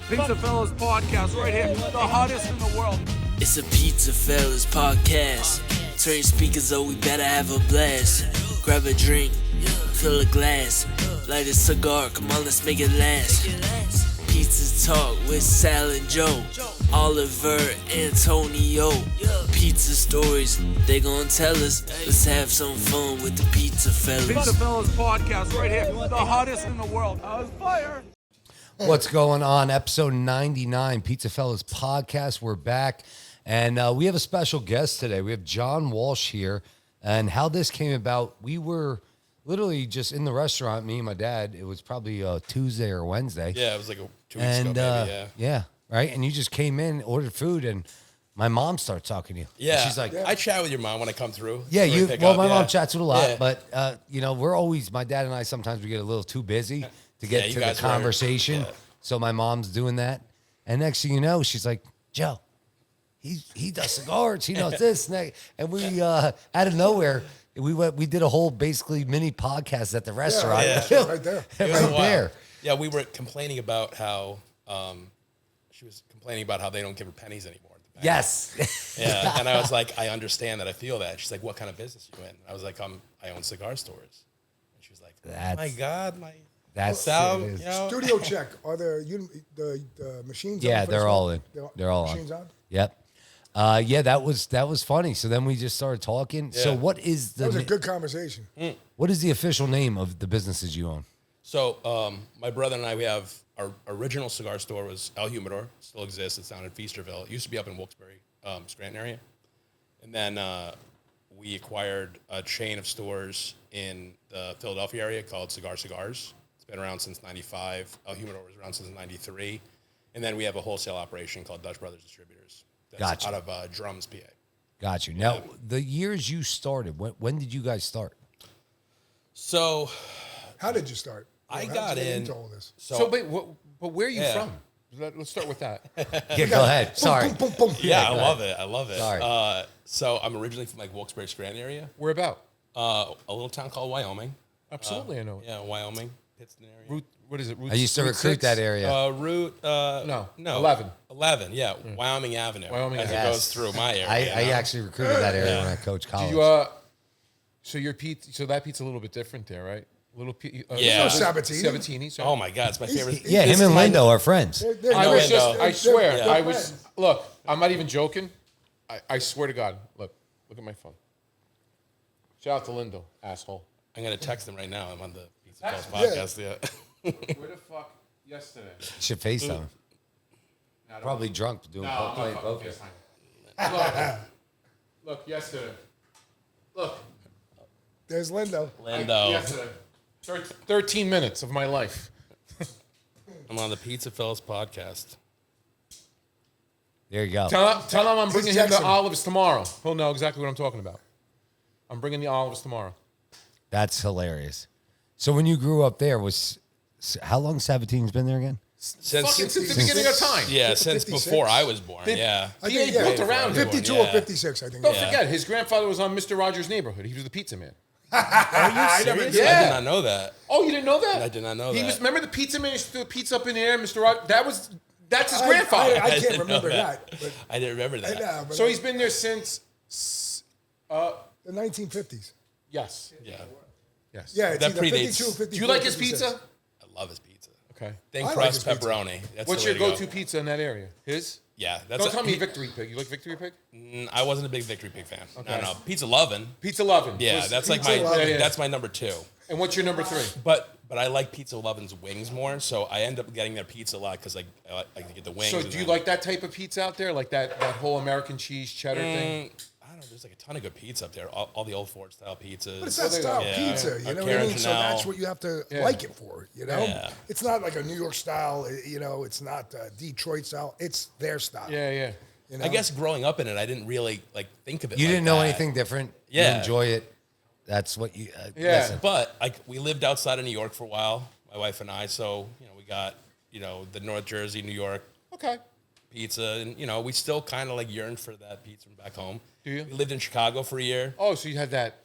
PizzaFellas Podcast right here, the hottest in the world. It's a PizzaFellas Podcast. Turn your speakers up, we better have a blast. Grab a drink, fill a glass, light a cigar, come on, let's make it last. Pizza Talk with Sal and Joe, Oliver, Antonio. Pizza stories, they gon' tell us. Let's have some fun with the PizzaFellas. PizzaFellas Podcast right here, the hottest in the world. I was fired. What's going on? Episode 99, PizzaFellas Podcast. We're back, and we have a special guest today. We have John Walsh here, and how this came about, we were literally just in the restaurant, me and my dad. It was probably Tuesday or Wednesday. Yeah, it was like 2 weeks ago, maybe, yeah, right? And you just came in, ordered food, and my mom starts talking to you. Yeah. And she's like, I chat with your mom when I come through. yeah, my mom chats with a lot, Yeah. but, we're always, my dad and I, sometimes we get a little too busy to get you to the guys were- conversation. yeah. So my mom's doing that. And next thing you know, she's like, Joe, he does cigars. He knows this. And we, out of nowhere, we did a whole basically mini podcast at the restaurant. Yeah. Right there. It was Right wild. there. Yeah, we were complaining about how she was complaining about how they don't give her pennies anymore. At the bank. Yes. Yeah, and I was like, I understand that. I feel that. She's like, what kind of business you in? I was like, I own cigar stores. And she was like, oh my God, That's Sal, it is. you know? Studio check. Are the machines on? Yeah, for they're this all one? in. They're all machines on. Yep. Yeah, that was funny. So then we just started talking. So Yeah. what is That was a the good conversation. what is the official name of the businesses you own? So my brother and I, we have our original cigar store was El Humidor, still exists. It's down in Feasterville. It used to be up in Wilkes-Barre, Scranton area. And then we acquired a chain of stores in the Philadelphia area called Cigar Cigars. It's been around since 95. El Humidor was around since 93. And then we have a wholesale operation called Dutch Brothers Distributors. That's Gotcha. out of Drums, PA. Got you. Now, the years you started, when did you guys start? So How did you start? I How did got you get in. into all this? So, but where are you Yeah. from? Let's start with that. Yeah, go ahead. Sorry. Boom, boom, boom. Yeah, I go love it. I love it. Sorry. So I'm originally from like Wilkes-Barre, Scranton area. Where about? A little town called Wyoming. Absolutely, I know. Yeah, Wyoming, Pittston area. Route, what is it? Route, I used to Route recruit 6? that area. Route No, no 11. 11, yeah, Wyoming Avenue. Wyoming as Avenue. it goes through my area. I you know? actually recruited that area Yeah. when I coached college. Did you, so your pizza, so that pizza a little bit different there, right? Yeah. No, Sabatini. Sabatini, sorry. Oh my God, it's my favorite. yeah, This him and is my- Lindo are friends. They're I know was it, just, though. I swear, Yeah. I was, look, I'm not even joking. I swear to God, look at my phone. Shout out to Lindo, asshole. I'm gonna text him right now. I'm on the Pizza Fellas Yeah. podcast. Yeah. Where the fuck, yesterday? You should FaceTime. Probably drunk doing playing poker. Look, yesterday. Look, There's Lindo. Lindo. yesterday. 13 minutes of my life. I'm on the Pizza Fellas podcast. There you go. Tell him I'm bringing him text the him. olives tomorrow. He'll know exactly what I'm talking about. I'm bringing the olives tomorrow. That's hilarious. So when you grew up there, how long Sabatini's been there again? Since Fucking since the beginning of time. yeah, since 56? before I was born. Yeah. I think, PA built around it. 52 Yeah. or 56, I think. Don't Yeah. forget, his grandfather was on Mr. Rogers' Neighborhood. He was the pizza man. Are you serious? Yeah. I did not know that. Oh, you didn't know that? I did not know He that. was. Remember the pizza man used to do the pizza up in the air, Mr. Rogers? That's his I grandfather. can't didn't know remember that. that. But I didn't remember that. I know, but So he's been there since. the 1950s. Yes. Yeah. Yes. Yeah, it's That either predates- 52 or 54. Do you like his 56. pizza? I love his pizza. Okay. Thin I like crust his pizza. pepperoni. That's What's the your way to go-to pizza in that area? His? Yeah, that's Don't tell me Victory Pig. You like Victory Pig? I wasn't a big Victory Pig fan. Okay. No, Pizza Lovin'. Pizza Lovin'. Yeah, Was- that's like Pizza my Lovin'. that's my number 2. And what's your number 3? But I like Pizza Lovin's wings more, so I end up getting their pizza a lot because like I like to get the wings. So and do you then- like that type of pizza out there? Like that whole American cheese cheddar thing? I don't know. There's like a ton of good pizza up there. All the old Ford style pizzas. But it's that style Yeah. pizza, you know what I Karen mean? So Chanel. that's what you have to Yeah. like it for, you know? Yeah. It's not like a New York style, you know, it's not Detroit style. It's their style. Yeah, yeah. You know? I guess growing up in it, I didn't really like think of it. You like didn't know that. anything different. You Yeah. enjoy it. That's what you. Yeah. Listen. But we lived outside of New York for a while, my wife and I. So we got the North Jersey, New York Okay. pizza, and we still kind of like yearned for that pizza from back home. Do you? We lived in Chicago for a year. Oh, so you had that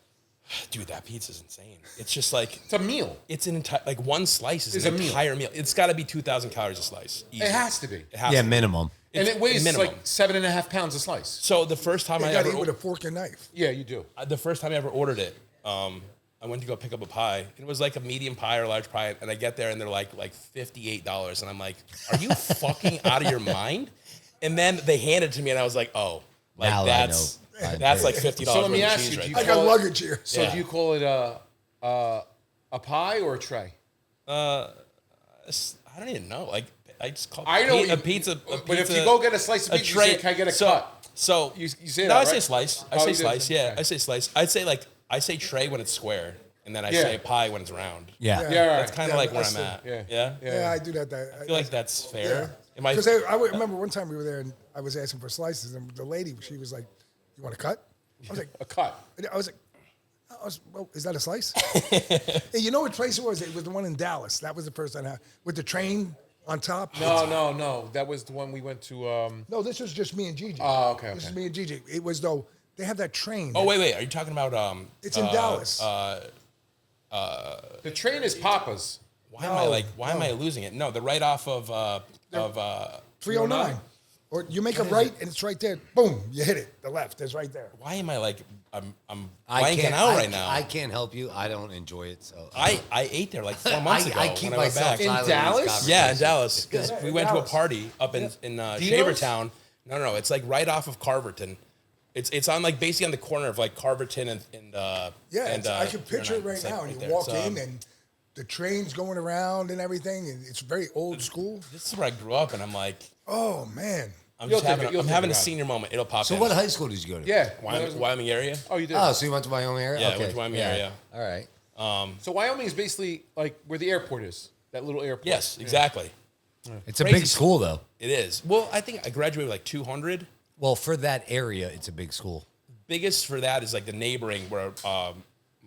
Dude, that pizza's insane. It's just like It's a meal. it's an entire like one slice is It's an a meal. entire meal. It's got to be 2,000 calories a slice. Easy. It has to be. It has Yeah, to be. minimum. And It's it weighs minimum. like 7.5 pounds a slice. So the first time You I got to ever eat with a fork and knife. Yeah, you do. the first time I ever ordered it, I went to go pick up a pie. It was like a medium pie or a large pie, and I get there and they're like $58, and I'm like, "Are you fucking out of your mind?" And then they handed it to me, and I was like, "Oh, like Now I that's know. that's like $50." So let me worth of ask cheese you, right do you there. I got call it- luggage here. So Yeah. do you call it a pie or a tray? I don't even know. Like I just call I know a you- pizza. but if you go get a slice of pizza, you say, "Can I get a cut?" So You say no, that, I say right? slice. I Oh, say you do? slice. Yeah, Okay. I say slice. I say tray when it's square, and then I Yeah. say pie when it's round. Yeah. Yeah, right. That's kind of like where that's I'm the- at. Yeah. Yeah. Yeah, I do that. I feel like that's fair. Am I? Because I remember one time we were there and I was asking for slices, and the lady, she was like, "You want a cut?" I was like, A cut. well, is that a slice? Hey, you know what place it was? It was the one in Dallas. That was the first time with the train on top. No. That was the one we went to. No, this was just me and Gigi. Oh, okay, This is okay. me and Gigi. It was though they have that train. Oh wait. Are you talking about It's in Dallas. The train is Papa's. Why am I losing it? No, they're right off of 309. Or you make a right and it's right there. Boom, you hit it. The left is right there. Why am I like I'm I blanking can't, out I, right now? I can't help you. I don't enjoy it. So I ate there like 4 months ago. I keep when I went myself back. In silent Dallas? these Yeah, in conversations. Dallas because we went to a Dallas. party up in Dino's? Shavertown. No, it's like right off of Carverton. It's on like basically on the corner of like Carverton and Yeah, and, I can picture it right it's, like, now. And you there. walk It's, in and the train's going around and everything, and it's very old school. this is where I grew up, and I'm like, Oh man, I'm You'll just take having it- you'll I'm take having it a out. senior moment. It'll pop So in. what high school did you go to? Yeah. Wyoming area? Oh, you did. Oh, so you went to Wyoming area? Yeah, I okay. went to Wyoming area. All right. So Wyoming is basically like where the airport is. That little airport. Yes, exactly. It's a Crazy big school, though. It is. Well, I think I graduated with like 200. Well, for that area, it's a big school. Biggest for that is like the neighboring where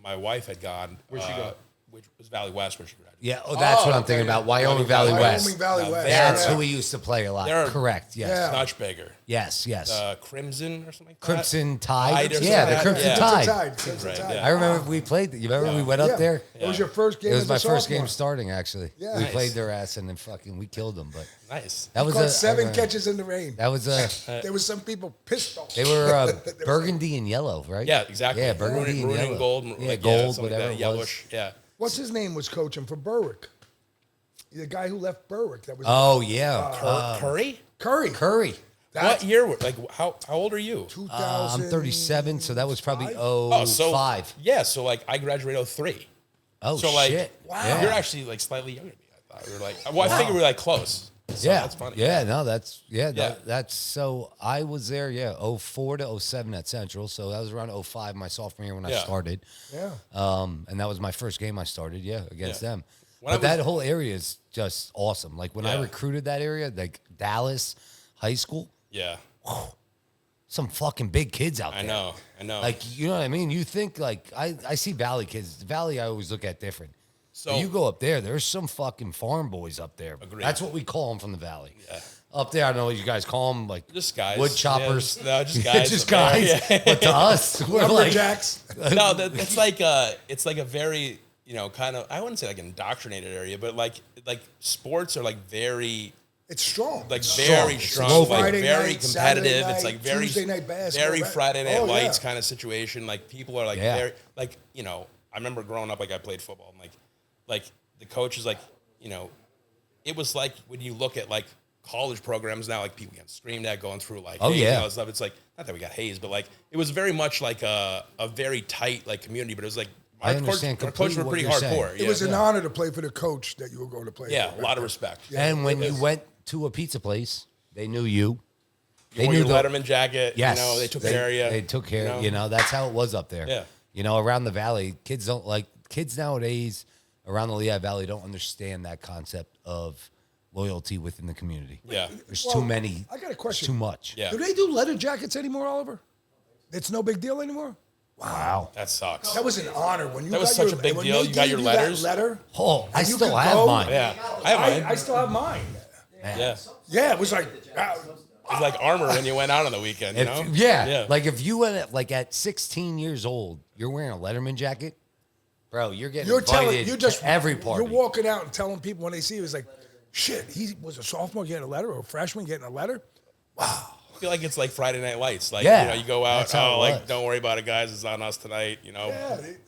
my wife had gone. Where'd she go? Which was Valley West, where she graduated. Yeah, that's what I'm thinking about. Wyoming Valley West. Wyoming Valley West. That's yeah. who we used to play a lot. They're- Correct. Yes. Yeah. Much bigger. Yes. Yes. Crimson or something like that. Crimson Tide. Tide or Yeah, something the like that. Crimson Yeah. Tide. Crimson Right, Tide. yeah. I remember we played. You remember we went up Yeah. there? It was your first game. It was as my a first sophomore. game starting. Actually, Yeah. we Nice. played their ass and then fucking we killed them. But Nice. that was Caught a 7 catches in the rain. That was a. There was some people pissed off. They were There was burgundy and yellow, right? Yeah, exactly. Yeah, burgundy and Maroon yellow. and gold. Yeah, like, gold, something like whatever that, it yellowish. Yeah. What's his name was coaching for Berwick? The guy who left Berwick. That was Oh yeah, Curry? Curry. Curry. What year? Like, how old are you? 2000. I'm 37, so that was probably Five? 05. Yeah, so like I graduated 03. Oh So like, shit! Wow. you're actually like slightly younger than me. I thought we were like, well, I figured we were like close. So Yeah, that's funny. yeah, no, that's Yeah. that's so. I was there, 04 to 07 at Central, so that was around 05, my sophomore year when I Yeah. started. Yeah. And that was my first game I started, against Yeah. them. When I But that was- whole area is just awesome. Like when I Yeah. recruited that area, like Dallas High School, Yeah, some fucking big kids out there. I know. Like, you know what I mean? You think like I see Valley kids. Valley I always look at different. So- But you go up there, there's some fucking farm boys up there. Agreed. That's what we call them from the Valley. Yeah. Up there, I don't know what you guys call them, like Just guys. wood Yeah, choppers. just guys just up there. guys. Yeah. But to us, we're like, Lumberjacks. No, it's like a very, kind of, I wouldn't say like indoctrinated area, but like sports are like very, It's strong. like It's very strong. strong, It's like Friday very night, Saturday competitive. It's night, like very Tuesday night basketball, very right? Friday Night Oh, yeah. Lights kind of situation. Like people are like Yeah. very like I remember growing up, like I played football, and like the coach is like it was like when you look at like college programs now, like people get screamed at going through like Oh, haze yeah. and all that stuff. It's like not that we got haze, but like it was very much like a very tight like community. But it was like I our understand our coaches completely were what pretty you're saying. hardcore. It was an honor to play for the coach that you were going to play yeah, for. a lot of respect. and when you went to a pizza place, they knew you. They wore your Letterman jacket. Yes, They took care of you. They took care. That's how it was up there. Yeah. Around the valley, kids nowadays around the Lehigh Valley don't understand that concept of loyalty within the community. Yeah. There's Well, too many. I got a question. Too much. Yeah. Do they do leather jackets anymore, Oliver? It's no big deal anymore? Wow. That sucks. That was an honor when you That was got such your, a big when deal. they You got gave your that letters? letter. Oh, I and you still could have go. mine. Yeah. I have mine. I still have mine. Yeah. Yeah, it was like, was like armor when you went out on the weekend, you know? Yeah. Like if you went at 16 years old, you're wearing a Letterman jacket, bro, you're getting invited to every party. You're walking out and telling people when they see you, it's like, shit, he was a sophomore getting a letter or a freshman getting a letter? Wow. I feel like it's like Friday Night Lights. Like, Yeah, you know, you go out, that's how it was. don't worry about it, guys. It's on us tonight, you know?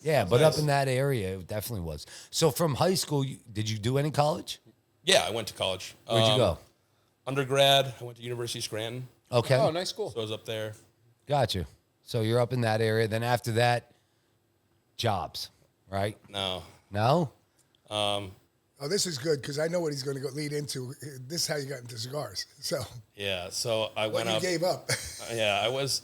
Yeah, but up in that area, it definitely was. So from high school, did you do any college? Yeah, I went to college. Where'd you go? Undergrad, I went to University of Scranton. Okay. Oh, nice school. So I was up there. Got you. So you're up in that area. Then after that, jobs, right? No. No? Oh, this is good because I know what he's going to lead into. This is how you got into cigars. So Yeah, so I went you up. gave up. Yeah,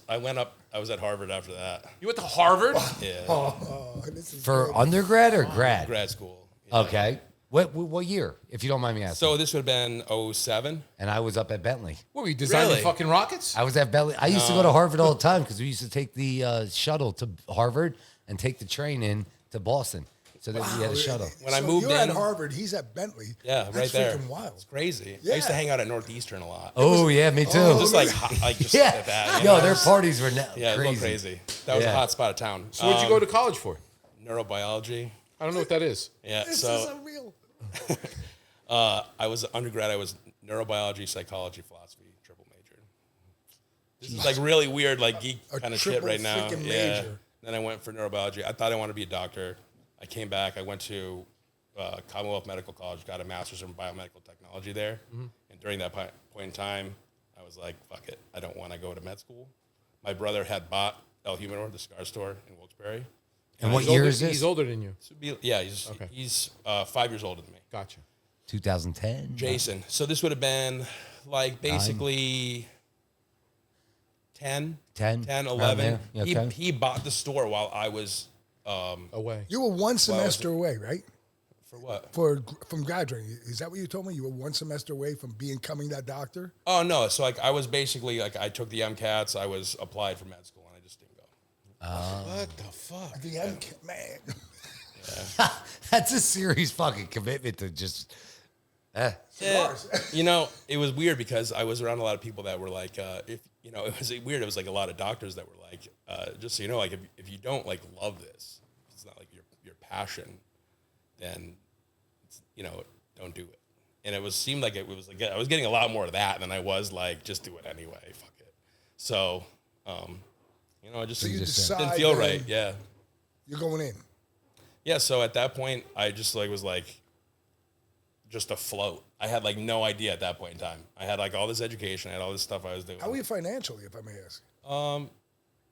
I went up. I was at Harvard after that. You went to Harvard? Yeah, Oh, this is For good. undergrad or grad? grad school. Yeah. Okay. What year, if you don't mind me asking? So this would have been 07. And I was up at Bentley. What, were you designing Really? fucking rockets? I was at Bentley. I used to go to Harvard all the time because we used to take the shuttle to Harvard and take the train in to Boston. So then we had a shuttle. When I moved you're in- at Harvard, he's at Bentley. Yeah, That's right there. freaking wild. It's crazy. Yeah. I used to hang out at Northeastern a lot. Oh, yeah, me too. Just like just yeah. at that. You Yo, know? their parties were Yeah, crazy. a little crazy. That was Yeah. a hot spot of town. So what'd you go to college for? Neurobiology. I don't know what that is. Yeah, This is so unreal. I was undergrad. I was neurobiology, psychology, philosophy, triple major. This is like really weird, like geek A kind of shit triple right now. freaking Yeah. major. Then I went for neurobiology. I thought I wanted to be a doctor. I came back. I went to Commonwealth Medical College, got a master's in biomedical technology there. And during that point in time, I was like, fuck it. I don't want to go to med school. My brother had bought El Humidor, the cigar store in Wilkes-Barre. And what He's year older- is this? He's older than you. He's 5 years older than me. Gotcha. 2010. Jason. So this would have been like basically 10, 10, 11. around there. Okay. He bought the store while I was, Away. You were one semester away, right? for what? From graduating. Is that what you told me? You were one semester away from becoming that doctor? Oh, no. So like I was basically like, I took the MCATs. I was applied for med school and I just didn't go. What the fuck? The man. That's a serious fucking commitment to just. Yeah. You know, it was weird because I was around a lot of people that were like, it was weird. It was like a lot of doctors that were like, just so you know, like if you don't like love this, it's not like your passion, then don't do it. And it seemed like it was like I was getting a lot more of that than I was like just do it anyway. Fuck it. So, I just, So you just decide didn't feel then right. Yeah. You're going in. Yeah. So at that point, I just like was like just afloat. I had like no idea at that point in time. I had like all this education. I had all this stuff I was doing. How are you financially, if I may ask?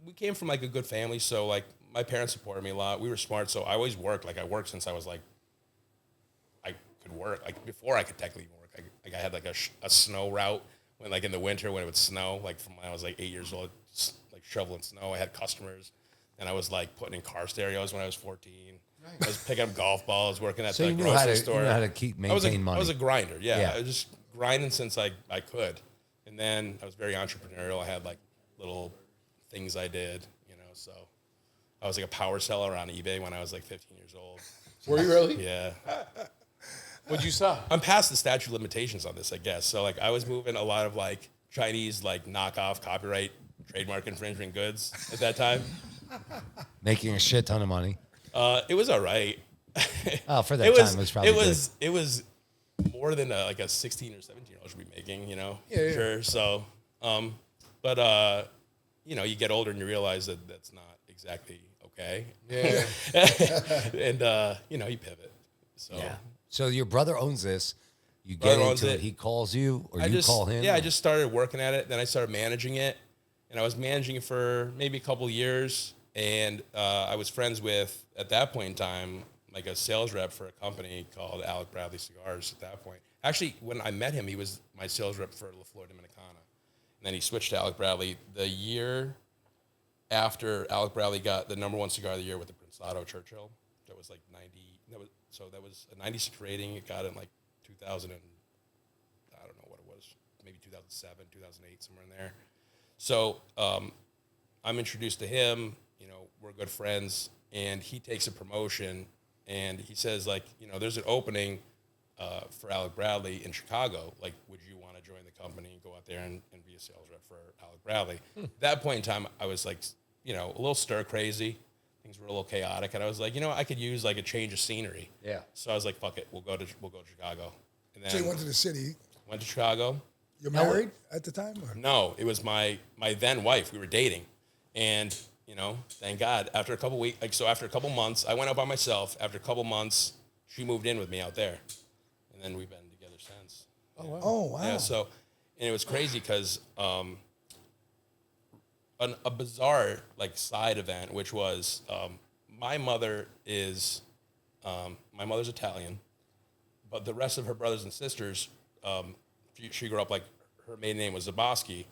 We came from like a good family, so like my parents supported me a lot. We were smart, so I always worked. Like I worked since I was like, I could work. Like before I could technically work. I had like a snow route when like in the winter when it would snow. Like from when I was like 8 years old, just, like shoveling snow. I had customers, and I was like putting in car stereos when I was 14. I was picking up golf balls, working at So the you knew grocery how to store. you know how to keep maintain money. I was a grinder. Yeah. Yeah. I was just grinding since I could, and then I was very entrepreneurial. I had like little things I did, so I was like a power seller on eBay when I was like 15 years old. Were you really? Yeah. What'd you sell? I'm past the statute of limitations on this, I guess. So like I was moving a lot of like Chinese like knockoff copyright trademark infringement goods at that time. Making a shit ton of money. It was all right. Oh, for that time, it was probably it was more than like a 16 or 17 year old should be making, Yeah. Sure. So, but you get older and you realize that that's not exactly okay. Yeah. And you pivot. So Yeah. So your brother owns this. You get Brother owns into it. it. He calls you, or I you just call him. Yeah, or- I just started working at it. Then I started managing it, and I was managing it for maybe a couple of years. And I was friends with, at that point in time, like a sales rep for a company called Alec Bradley Cigars at that point. Actually, when I met him, he was my sales rep for La Flor Dominicana. And then he switched to Alec Bradley the year after Alec Bradley got the #1 cigar of the year with the Prensado Churchill. That was like 90. That was a 96 rating. It got in like 2000 and I don't know what it was, maybe 2007, 2008, somewhere in there. So I'm introduced to him. We're good friends, and he takes a promotion, and he says like, there's an opening. for Alec Bradley in Chicago. Like, would you want to join the company and go out there and be a sales rep for Alec Bradley? At that point in time, I was like, you know, a little stir crazy. Things were a little chaotic, and I was like, you know, I could use like a change of scenery. Yeah. So I was like, fuck it, we'll go to Chicago. And then So you went to the city. went to Chicago. You're married at the time? Or? No, it was my then wife. We were dating, and you know, thank God. After a couple weeks, after a couple months, I went out by myself. After a couple months, she moved in with me out there, and then we've been together since. Oh, wow. Yeah. So, and it was crazy because a bizarre like side event, which was my mother's Italian, but the rest of her brothers and sisters, she grew up like her maiden name was Zabosky,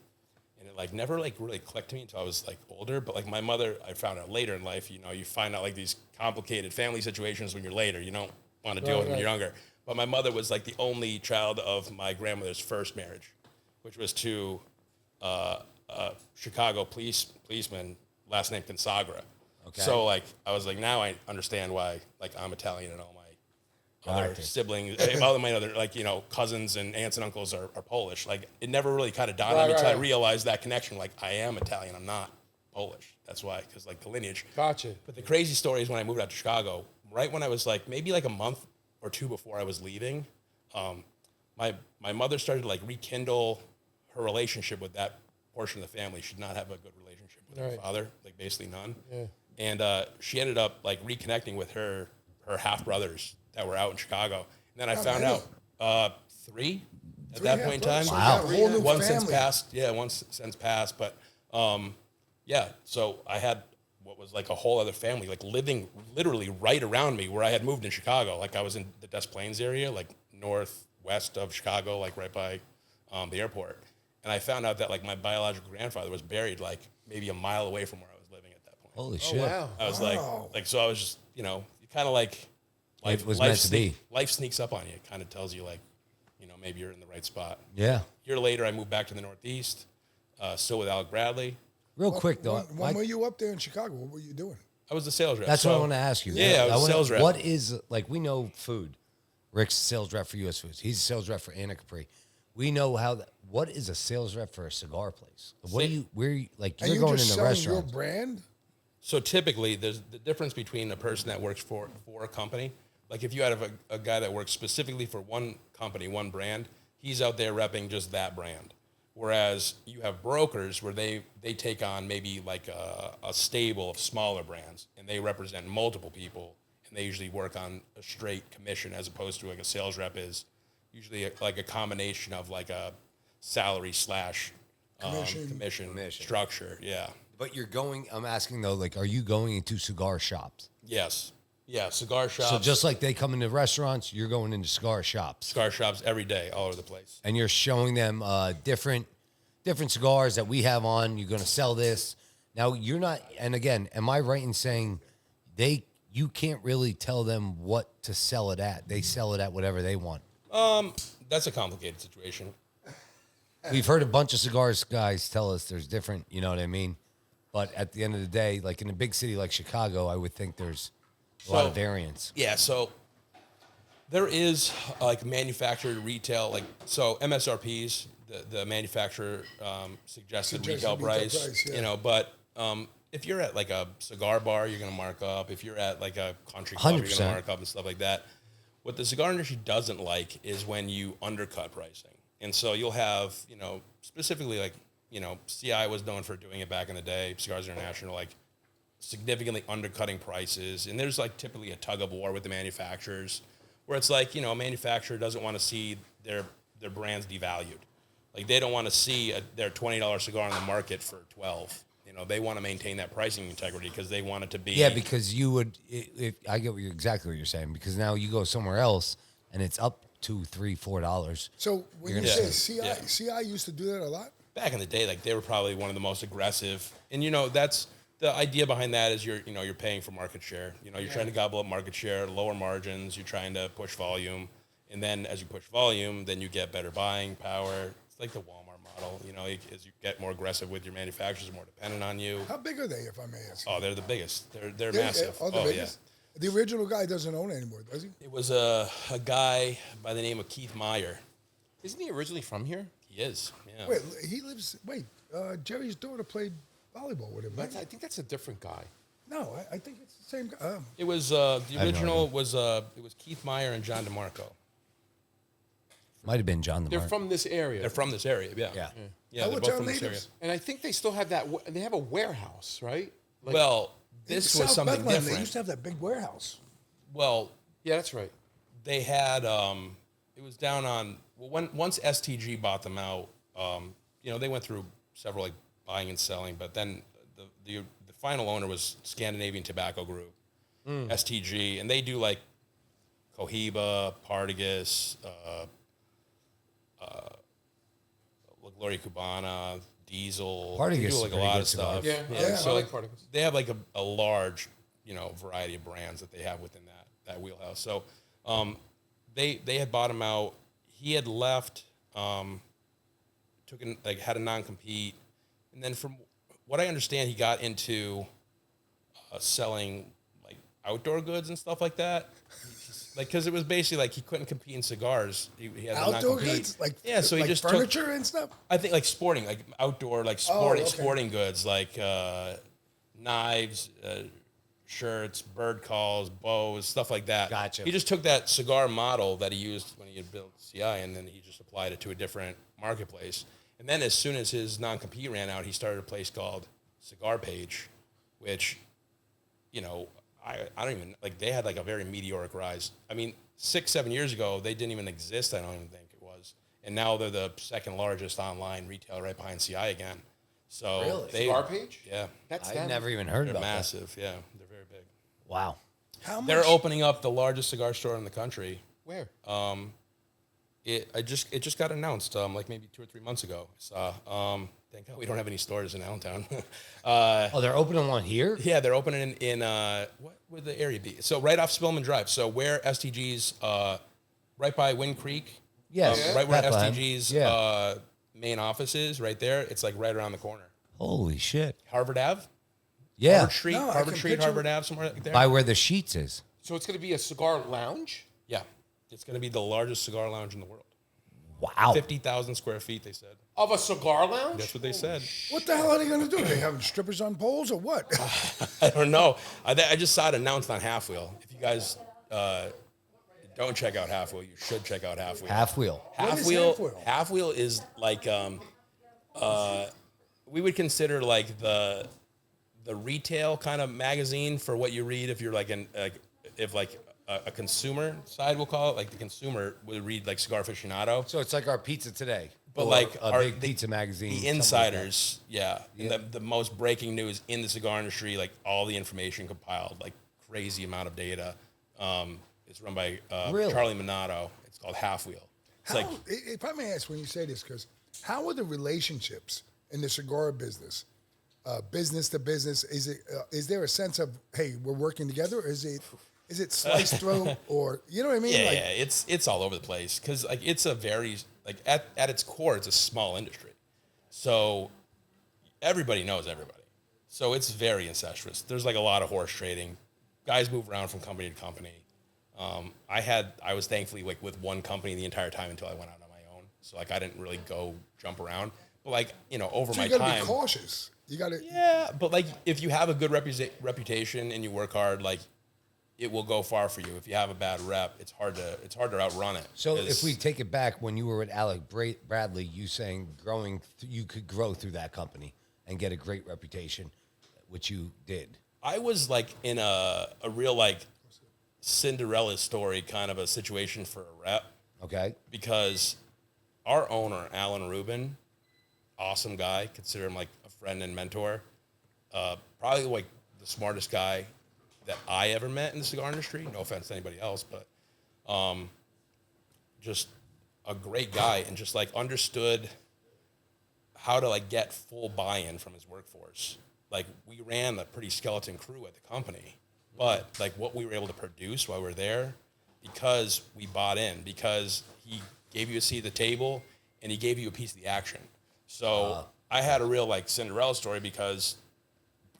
and it like never like really clicked to me until I was like older. But like my mother, I found out later in life, you know, you find out like these complicated family situations when you're later. You don't want to deal with them when you're younger. But my mother was like the only child of my grandmother's first marriage, which was to Chicago policeman, last name Consagra. Okay. So like I was like, now I understand why like I'm Italian and all my other siblings, all my other like, you know, cousins and aunts and uncles are Polish. Like it never really kind of dawned on me until I realized that connection. Like I am Italian, I'm not Polish. That's why, because like the lineage. Gotcha. But the crazy story is when I moved out to Chicago, right when I was like maybe like a month or two before I was leaving, my mother started to like rekindle her relationship with that portion of the family. She did not have a good relationship with her father, like basically none. Yeah. And she ended up like reconnecting with her half brothers that were out in Chicago. And then I found out three at that point in time. So wow. Whole new one family. since passed. Yeah, one since passed. But yeah, so I had what was like a whole other family, like living literally right around me where I had moved in Chicago. Like I was in the Des Plaines area, like northwest of Chicago, like right by the airport. And I found out that like my biological grandfather was buried like maybe a mile away from where I was living at that point. Holy shit. Wow. I was like, so I was just, you know, kind of like Life was meant to be. Life sneaks up on you. It kind of tells you like, you know, maybe you're in the right spot. Yeah. A year later, I moved back to the Northeast, still with Alec Bradley. Real quick though. When were you up there in Chicago? What were you doing? I was the sales rep. That's what I want to ask you. Yeah, I was a sales rep. What is, like, we know food. Rick's a sales rep for US Foods. He's a sales rep for Anna Capri. We know what is a sales rep for a cigar place? What do you're going in the restaurant. Your brand? So typically, there's the difference between a person that works for a company. Like if you have a guy that works specifically for one company, one brand, he's out there repping just that brand. Whereas you have brokers where they take on maybe like a stable of smaller brands, and they represent multiple people, and they usually work on a straight commission as opposed to like a sales rep is usually like a combination of like a salary / commission structure. Yeah. But I'm asking though, like, are you going into cigar shops? Yes. Yeah, cigar shops. So just like they come into restaurants, you're going into cigar shops. Cigar shops every day, all over the place. And you're showing them different cigars that we have on. You're going to sell this. Now, you're not, and again, am I right in saying you can't really tell them what to sell it at? They sell it at whatever they want. That's a complicated situation. We've heard a bunch of cigars guys tell us there's different, you know what I mean? But at the end of the day, like in a big city like Chicago, I would think there's a lot of variance. Yeah, so there is like manufactured retail, like so MSRPs, the manufacturer suggested retail price, yeah. you know, but if you're at like a cigar bar, you're going to mark up. If you're at like a country club, 100%. you're going to mark up and stuff like that. What the cigar industry doesn't like is when you undercut pricing. And so you'll have, you know, specifically like, you know, CI was known for doing it back in the day, Cigars International, like significantly undercutting prices. And there's like typically a tug of war with the manufacturers where it's like, you know, a manufacturer doesn't want to see their brands devalued. Like they don't want to see their $20 cigar on the market for $12. You know, they want to maintain that pricing integrity because they want it to be. Yeah, because you would, I get exactly what you're saying, because now you go somewhere else and it's up $2, $3, $4. So when you say CI used to do that a lot? Back in the day, like they were probably one of the most aggressive. And, you know, that's the idea behind that is you're paying for market share. You know, you're trying to gobble up market share, lower margins. You're trying to push volume. And then as you push volume, then you get better buying power. It's like the Walmart model. You know, as you get more aggressive with your manufacturers, more dependent on you. How big are they, if I may ask? Oh, they're the biggest. They're massive. Oh, the biggest? The original guy doesn't own it anymore, does he? It was a guy by the name of Keith Meyer. Isn't he originally from here? He is. Yeah. Wait, he lives. Wait, Jerry's daughter played volleyball with him. Right? I think that's a different guy. No, I think it's the same guy. It was the no original idea. was it was Keith Meyer and John DeMarco. Might have been John They're DeMarco. from this area. They're from this area. Yeah. Yeah. Yeah. How They're about both y'all from this area. natives? And I think they still have that. They have a warehouse, right? Like, Well, this In was South something Bethlehem, different. They used to have that big warehouse. Well, yeah, that's right. they had it was down on once STG bought them out. They went through several like buying and selling, but then the final owner was Scandinavian Tobacco Group, STG, and they do like Cohiba, Partagas, Gloria Cubana, Diesel. Partagas They do is like a pretty lot good of stuff. cigar. Yeah, So I like Partagas. they have like a large, variety of brands that they have within that wheelhouse. So they had bought him out. He had left, had a non-compete, and then from what I understand, he got into selling like outdoor goods and stuff like that. Because it was basically like he couldn't compete in cigars. He had a Outdoor non-compete. goods, like so he like just furniture and stuff. I think like sporting, like outdoor, like okay. sporting goods, like knives, shirts, bird calls, bows, stuff like that. Gotcha. He just took that cigar model that he used when he had built CI, and then he just applied it to a different marketplace. And then as soon as his non-compete ran out, he started a place called Cigar Page, which, I don't even, like, they had like a very meteoric rise. I mean, 6-7 years ago, they didn't even exist, I don't even think it was. And now they're the second largest online retailer right behind CI again. So Really? Cigar Page? Yeah. That's I've them. never even heard They're about massive, yeah. They're very big. that. Wow. How much? They're opening up the largest cigar store in the country. Where? It just got announced like maybe 2 or 3 months ago. So thank God we don't have any stores in Allentown. Oh, they're opening one here? Yeah, they're opening in what would the area be? So right off Spillman Drive. So where STG's right by Wind Creek. Yes. Right where Bethlehem. STG's Yeah. main office is, right there. It's like right around the corner. Holy shit. Harvard Ave. Yeah. Harvard Street. No, I Harvard can Street. picture- Harvard Ave. Somewhere like there. By where the Sheets is. So it's going to be a cigar lounge? Yeah, it's going to be the largest cigar lounge in the world. Wow. 50,000 square feet. They said. Of a cigar lounge? That's what they said. What the hell are they going to do? They having strippers on poles or what? I don't know. I just saw it announced on Half Wheel. If you guys don't check out Half Wheel, you should check out Half Wheel. Half wheel. What is Half Wheel? Half Wheel is like we would consider like the retail kind of magazine for what you read if you're like a consumer side, we'll call it. Like the consumer would read like Cigar Aficionado. So it's like our pizza today. But Or like a big pizza magazine. The something like insiders, yeah. And the most breaking news in the cigar industry, like all the information compiled, like crazy amount of data. It's run by Really? Charlie Minato. It's called Half Wheel. It's How, like if I may ask when you say this, because how are the relationships in the cigar business, business to business? Is there a sense of, hey, we're working together? Or is it sliced throat, or you know what I mean? yeah, it's all over the place because like it's a very like at its core, it's a small industry, so everybody knows everybody. So it's very incestuous. There's like a lot of horse trading. Guys move around from company to company. I was thankfully like with one company the entire time until I went out on my own. So like I didn't really go jump around. But like over So my you got to time, be cautious. You got to. yeah. But like if you have a good reputation and you work hard, like it will go far for you. If you have a bad rep, it's hard to outrun it. So 'Cause- if we take it back, when you were with Alec Bradley, you saying you could grow through that company and get a great reputation, which you did. I was like in a real like Cinderella story kind of a situation for a rep Okay. because our owner, Alan Rubin, awesome guy, consider him like a friend and mentor, probably like the smartest guy that I ever met in the cigar industry. No offense to anybody else, but just a great guy and just like understood how to like get full buy-in from his workforce. Like we ran a pretty skeleton crew at the company, but like what we were able to produce while we were there, because we bought in, because he gave you a seat at the table and he gave you a piece of the action. So I had a real like Cinderella story because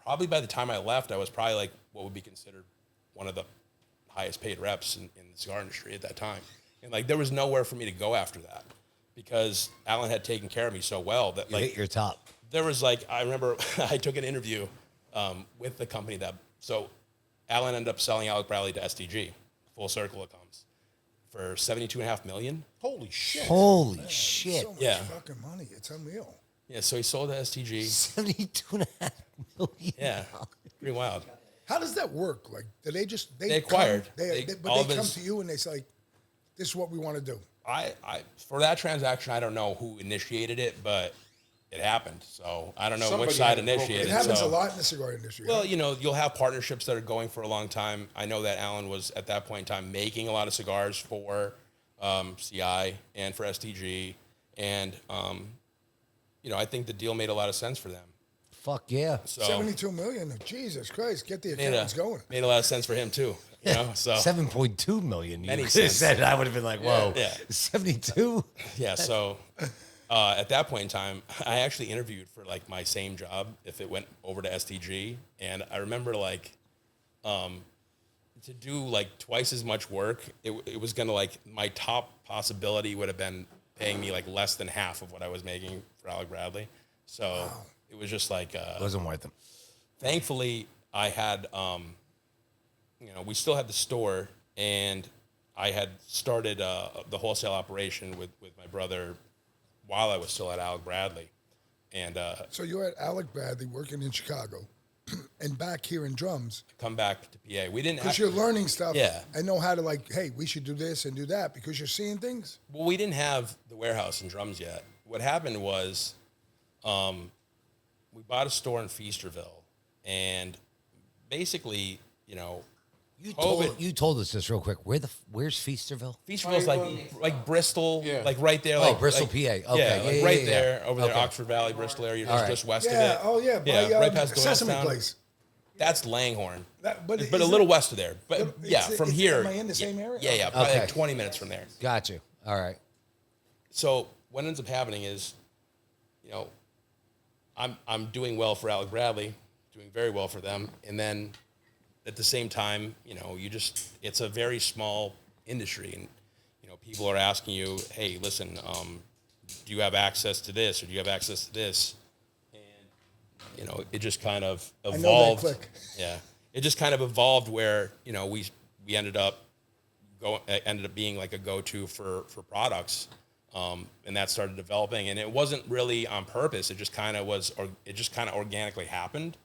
probably by the time I left, I was probably like what would be considered one of the highest paid reps in the cigar industry at that time. And like, there was nowhere for me to go after that because Alan had taken care of me so well that You like hit your top. there was like, I remember I took an interview with the company so Alan ended up selling Alec Bradley to STG, full circle it comes, for $72.5 million. Holy shit. Holy shit. So much Yeah. fucking money. It's unreal. Yeah, so he sold to STG. 72.5 million. Yeah, pretty wild. How does that work? Like, do they just they acquired. Come, they all come of his- to you and they say, "This is what we want to do." I for that transaction, I don't know who initiated it, but it happened. So I don't know Somebody which side had a broker. initiated It it. happens so. a lot in the cigar industry. Well, huh? you'll have partnerships that are going for a long time. I know that Alan was at that point in time making a lot of cigars for CI and for STG, and I think the deal made a lot of sense for them. Fuck yeah. So 72 million. Jesus Christ, get the made accountants going. a lot of sense for him too. So 7.2 million. You Many could have cents. said I would have been like, whoa. Yeah. 72? yeah, so at that point in time, I actually interviewed for like my same job if it went over to STG, and I remember like to do like twice as much work. It was gonna like my top possibility would have been paying me like less than half of what I was making for Alec Bradley. So it was just like It wasn't worth it. thankfully I had we still had the store, and I had started the wholesale operation with my brother while I was still at Alec Bradley, and So you're at Alec Bradley working in Chicago, and back here in drums come back to PA. We didn't because you're learning stuff. Yeah. And know how to like, hey, we should do this and do that because you're seeing things. Well, we didn't have the warehouse and drums yet. What happened was, we bought a store in Feasterville, and basically, You told us this real quick. Where's Feasterville? Feasterville's like Bristol, Yeah. like right there. Oh, like, Bristol, like, PA. Okay. Yeah, like Yeah, right yeah, there, yeah. over there, Okay. Oxford Valley, Bristol area, All right. just west of Yeah. it. Oh yeah. Yeah, By, right past Sesame Doylestown. Place. That's Langhorne, But but a isn't little it- west of there. But yeah, from here. Am I in the same area? Yeah, probably Okay. like 20 minutes from there. Got you. All right. So what ends up happening is, I'm doing well for Alec Bradley, doing very well for them, and then at the same time, it's a very small industry, and people are asking you, hey, listen, do you have access to this, or do you have access to this? And it just kind of know that evolved. click. Yeah, it just kind of evolved where we ended up being like a go-to for products. And that started developing, and it wasn't really on purpose. It just kind of was, or it just kind of organically happened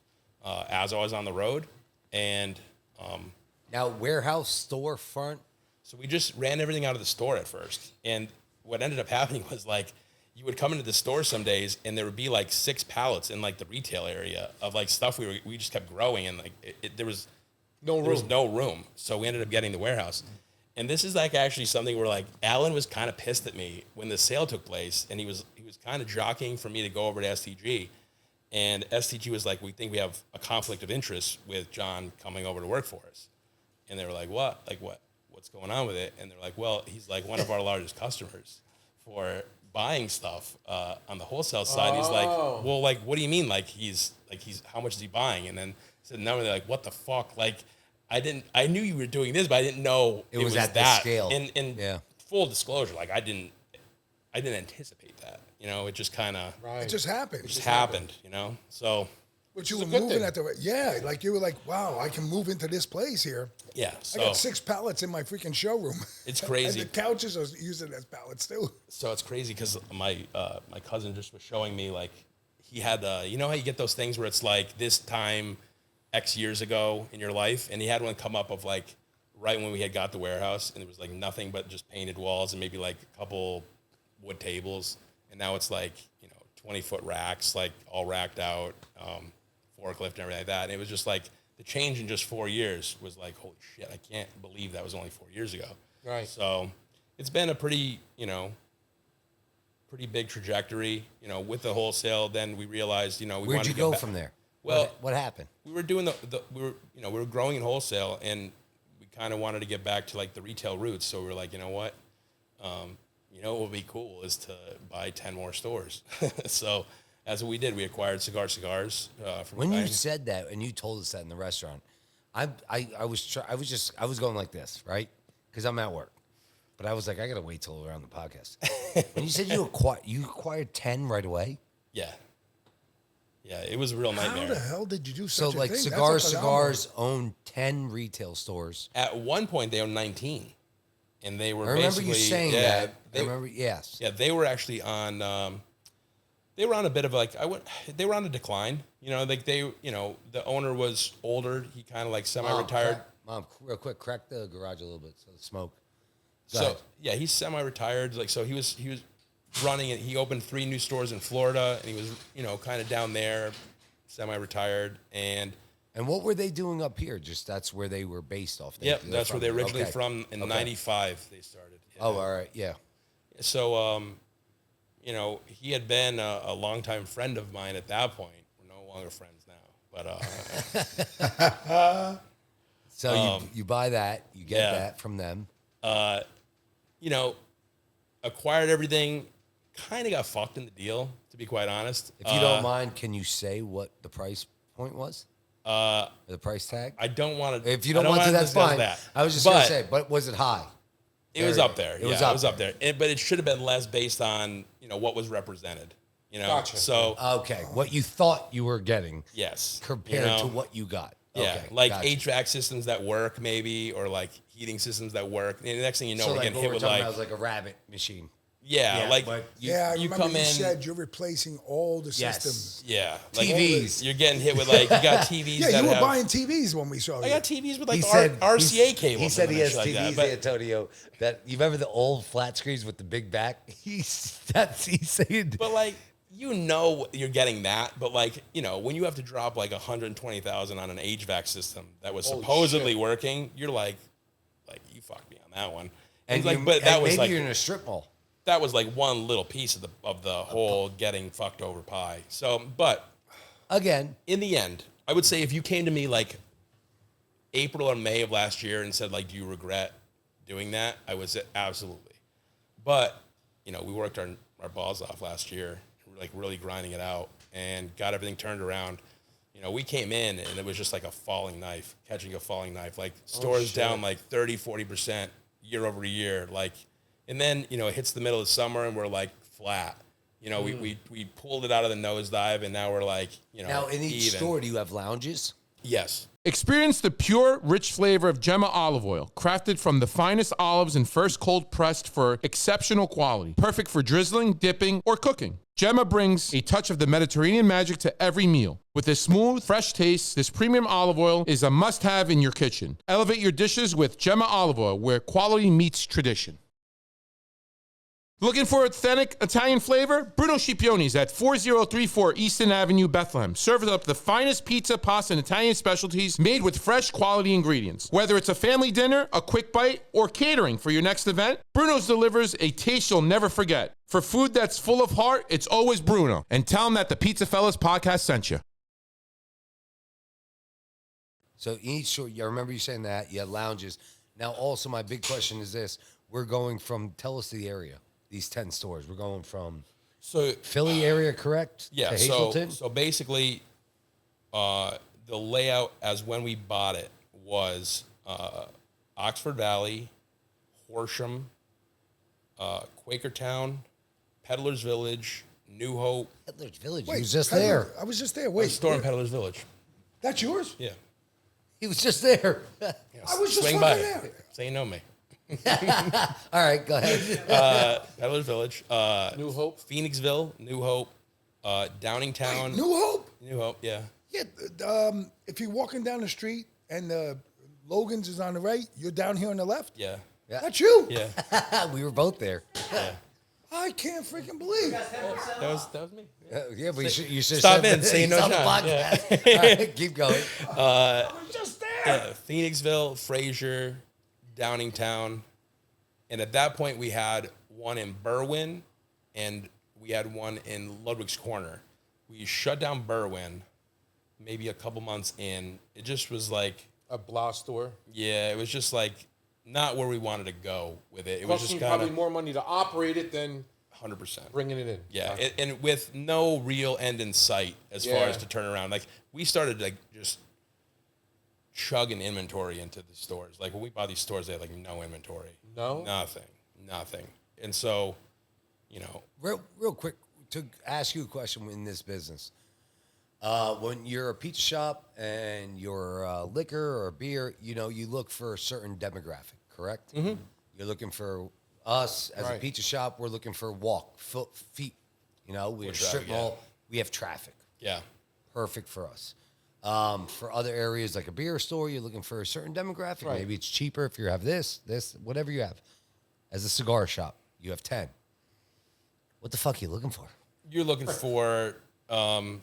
as I was on the road. And Now, warehouse, storefront. so we just ran everything out of the store at first. And what ended up happening was like, you would come into the store some days, and there would be like 6 pallets in like the retail area of like stuff we just kept growing, and like there was No room. there was no room. So we ended up getting the warehouse. And this is like actually something where like Alan was kind of pissed at me when the sale took place, and he was kind of jockeying for me to go over to STG, and STG was like, we think we have a conflict of interest with John coming over to work for us. And they were like, what? Like what's going on with it? And they're like, well, he's like one of our largest customers for buying stuff on the wholesale side. And he's like, well, like, what do you mean? Like he's how much is he buying? And then I said, no, they're like, what the fuck? Like, I knew you were doing this, but I didn't know It was at that this scale. And Yeah. full disclosure, like I didn't anticipate that. It just kind of It just happened. happened. So But you It's were a good moving thing. at the like you were like, wow, I can move into this place here. yeah, I so got 6 pallets in my freaking showroom. It's crazy. And the couches are using as pallets too. so it's crazy because my cousin just was showing me like he had how you get those things where it's like this time X years ago in your life, and he had one come up of like right when we had got the warehouse, and it was like nothing but just painted walls and maybe like a couple wood tables, and now it's like 20-foot racks, like all racked out, forklift and everything like that. And it was just like the change in just 4 years was like, holy shit, I can't believe that was only 4 years ago. Right. So it's been a pretty big trajectory, with the wholesale. Then we realized, we Where'd wanted you to go get from there? Well, What happened? we were doing we were growing in wholesale, and we kind of wanted to get back to like the retail roots. So we were like, you know what would be cool is to buy 10 more stores. So that's what we did. We acquired Cigar Cigars from When you Bang. said that, and you told us that in the restaurant, I was going like this, right? Because I'm at work. But I was like, I gotta wait till we're on the podcast. When you said you acquired 10 right away? Yeah. Yeah, it was a real How nightmare. the hell did you do So such a like thing? Cigar That's Cigars owned 10 retail stores. At one point, they owned 19, and they were I remember basically you saying yeah, that. They, I remember, yes. Yeah, they were actually on. They were on a bit of like They were on a decline. You know, like the owner was older. He kind of like semi-retired. Mom, real quick, crack the garage a little bit so the smoke. Go So ahead. yeah, he's semi-retired. Like so, he was running it. He opened 3 new stores in Florida, and he was kind of down there, semi-retired. And what were they doing up here? Just that's where they were based off. yep, that's where they're originally Okay. from. In Okay. '95, they started. Yeah. Oh, all right, yeah. So he had been a longtime friend of mine at that point. We're no longer friends now, but So you buy that, you get yeah. that from them. acquired everything. Kind of got fucked in the deal, to be quite honest. If you don't mind, can you say what the price point was? The price tag? I don't want to. If you don't want to, that's fine. That. I was just going to say, but was it high? It was up there. It was up there. But it should have been less based on what was represented. Gotcha. So Okay, what you thought you were getting yes, compared to what you got. Yeah, Okay, like gotcha. HVAC systems that work, maybe, or like heating systems that work. And the next thing you know, So we're like getting what hit we're with talking like about is like a rabbit machine. yeah, like but you, I you remember come you in. said you're replacing all the Yes. systems. Yeah, like TVs. You're getting hit with like you got TVs. Yeah, that you were have, buying TVs when we saw you. I got TVs with like He said RCA cables. He said in he them has and shit TVs, like that. Antonio. That you remember the old flat screens with the big back? He's saying. But like you're getting that, but like when you have to drop like 120,000 on an HVAC system that was supposedly working, you're like you fucked me on that one. And like, you- but that and was maybe like you're in a strip mall. that was like one little piece of the whole getting fucked over pie. So, but Again, in the end, I would say if you came to me like April or May of last year and said like, do you regret doing that? I would say absolutely. But we worked our balls off last year, like really grinding it out and got everything turned around. We came in and it was just like a falling knife, catching a falling knife, like stores down like 30, 40% year over year. Like, and then, it hits the middle of summer and we're like flat. We pulled it out of the nosedive and now we're like, now in each even. store, do you have lounges? Yes. Experience the pure, rich flavor of Gemma olive oil, crafted from the finest olives and first cold pressed for exceptional quality. Perfect for drizzling, dipping, or cooking. Gemma brings a touch of the Mediterranean magic to every meal. With a smooth, fresh taste, this premium olive oil is a must-have in your kitchen. Elevate your dishes with Gemma olive oil, where quality meets tradition. Looking for authentic Italian flavor? Bruno Scipioni's at 4034 Easton Avenue, Bethlehem. Serves up the finest pizza, pasta, and Italian specialties made with fresh quality ingredients. Whether it's a family dinner, a quick bite, or catering for your next event, Bruno's delivers a taste you'll never forget. For food that's full of heart, it's always Bruno. And tell him that the PizzaFellas Podcast sent you. So each store, I remember you saying that. You had lounges. Now, also, my big question is this. We're going from, tell us the area, these 10 stores. We're going from So Philly area, correct? yeah, To so Hazleton? so basically, the layout as when we bought it was Oxford Valley, Horsham, Quakertown, Peddler's Village, New Hope. Peddler's Village. Wait, He was just Pedler- there. I was just there. Wait, Store in wait, Peddler's Village. that's yours? Yeah. He was just there. I was just Swing fucking by. there. Say you know me. All right, go ahead. Peddler's Village. New Hope. Phoenixville, New Hope, Downingtown. New Hope? New Hope, yeah. Yeah. If you're walking down the street and Logan's is on the right, you're down here on the left? Yeah. Yeah. That's you? Yeah. We were both there. I can't freaking believe. That was me. Yeah, but you should Stop said in, that say he's no on the shot. podcast. All right, keep going. I was just there. Yeah, Phoenixville, Fraser, Downingtown. And at that point, we had one in Berwyn and we had one in Ludwig's Corner. We shut down Berwyn maybe a couple months in. It just was like, A Blah store. yeah, it was just like not where we wanted to go with it. It was Costing just you kind probably of more money to operate it than 100%. bringing it in. Yeah, and with no real end in sight as far Yeah. as to turn around. Like we started like just chugging inventory into the stores. Like when we bought these stores, they had like no inventory. No? Nothing. And so, you know. Real quick, to ask you a question in this business. When you're a pizza shop and you're liquor or beer, you know, you look for a certain demographic, correct? Mm-hmm. You're looking for us as a pizza shop. We're looking for feet. You know, we're strip mall. We have traffic. Yeah. Perfect for us. For other areas like a beer store, you're looking for a certain demographic. Right. Maybe it's cheaper if you have this, whatever you have. As a cigar shop, you have 10. What the fuck are you looking for? You're looking for Us?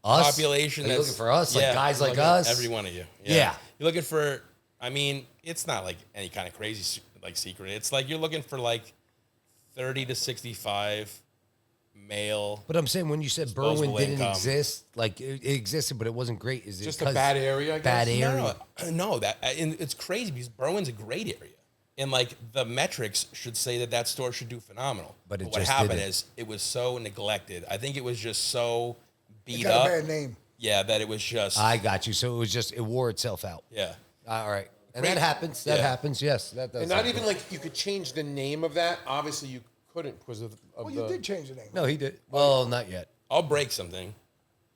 population. Are you That's looking for us? Like guys like looking at us? Every one of you. Yeah. You're looking for, I mean, it's not like any kind of crazy like secret. It's like you're looking for like 30 to 65 male. But I'm saying when you said Disposable Berwyn didn't income. exist, like it existed, but it wasn't great. Is it Just a 'cause bad area, I guess? Bad area. No, and it's crazy because Berwyn's a great area. And like the metrics should say that store should do phenomenal. But it what just happened didn't. is it was so neglected. I think it was just so It beat got up. a bad name. Yeah, that it was just I got you. So it wore itself out. yeah. All right. And Great. that happens. That Yeah. happens. Yes. That does. And not happen. even like you could change the name of that. Obviously, you couldn't because of Well, the. you did change the name. No, he did. Well, not yet. I'll break something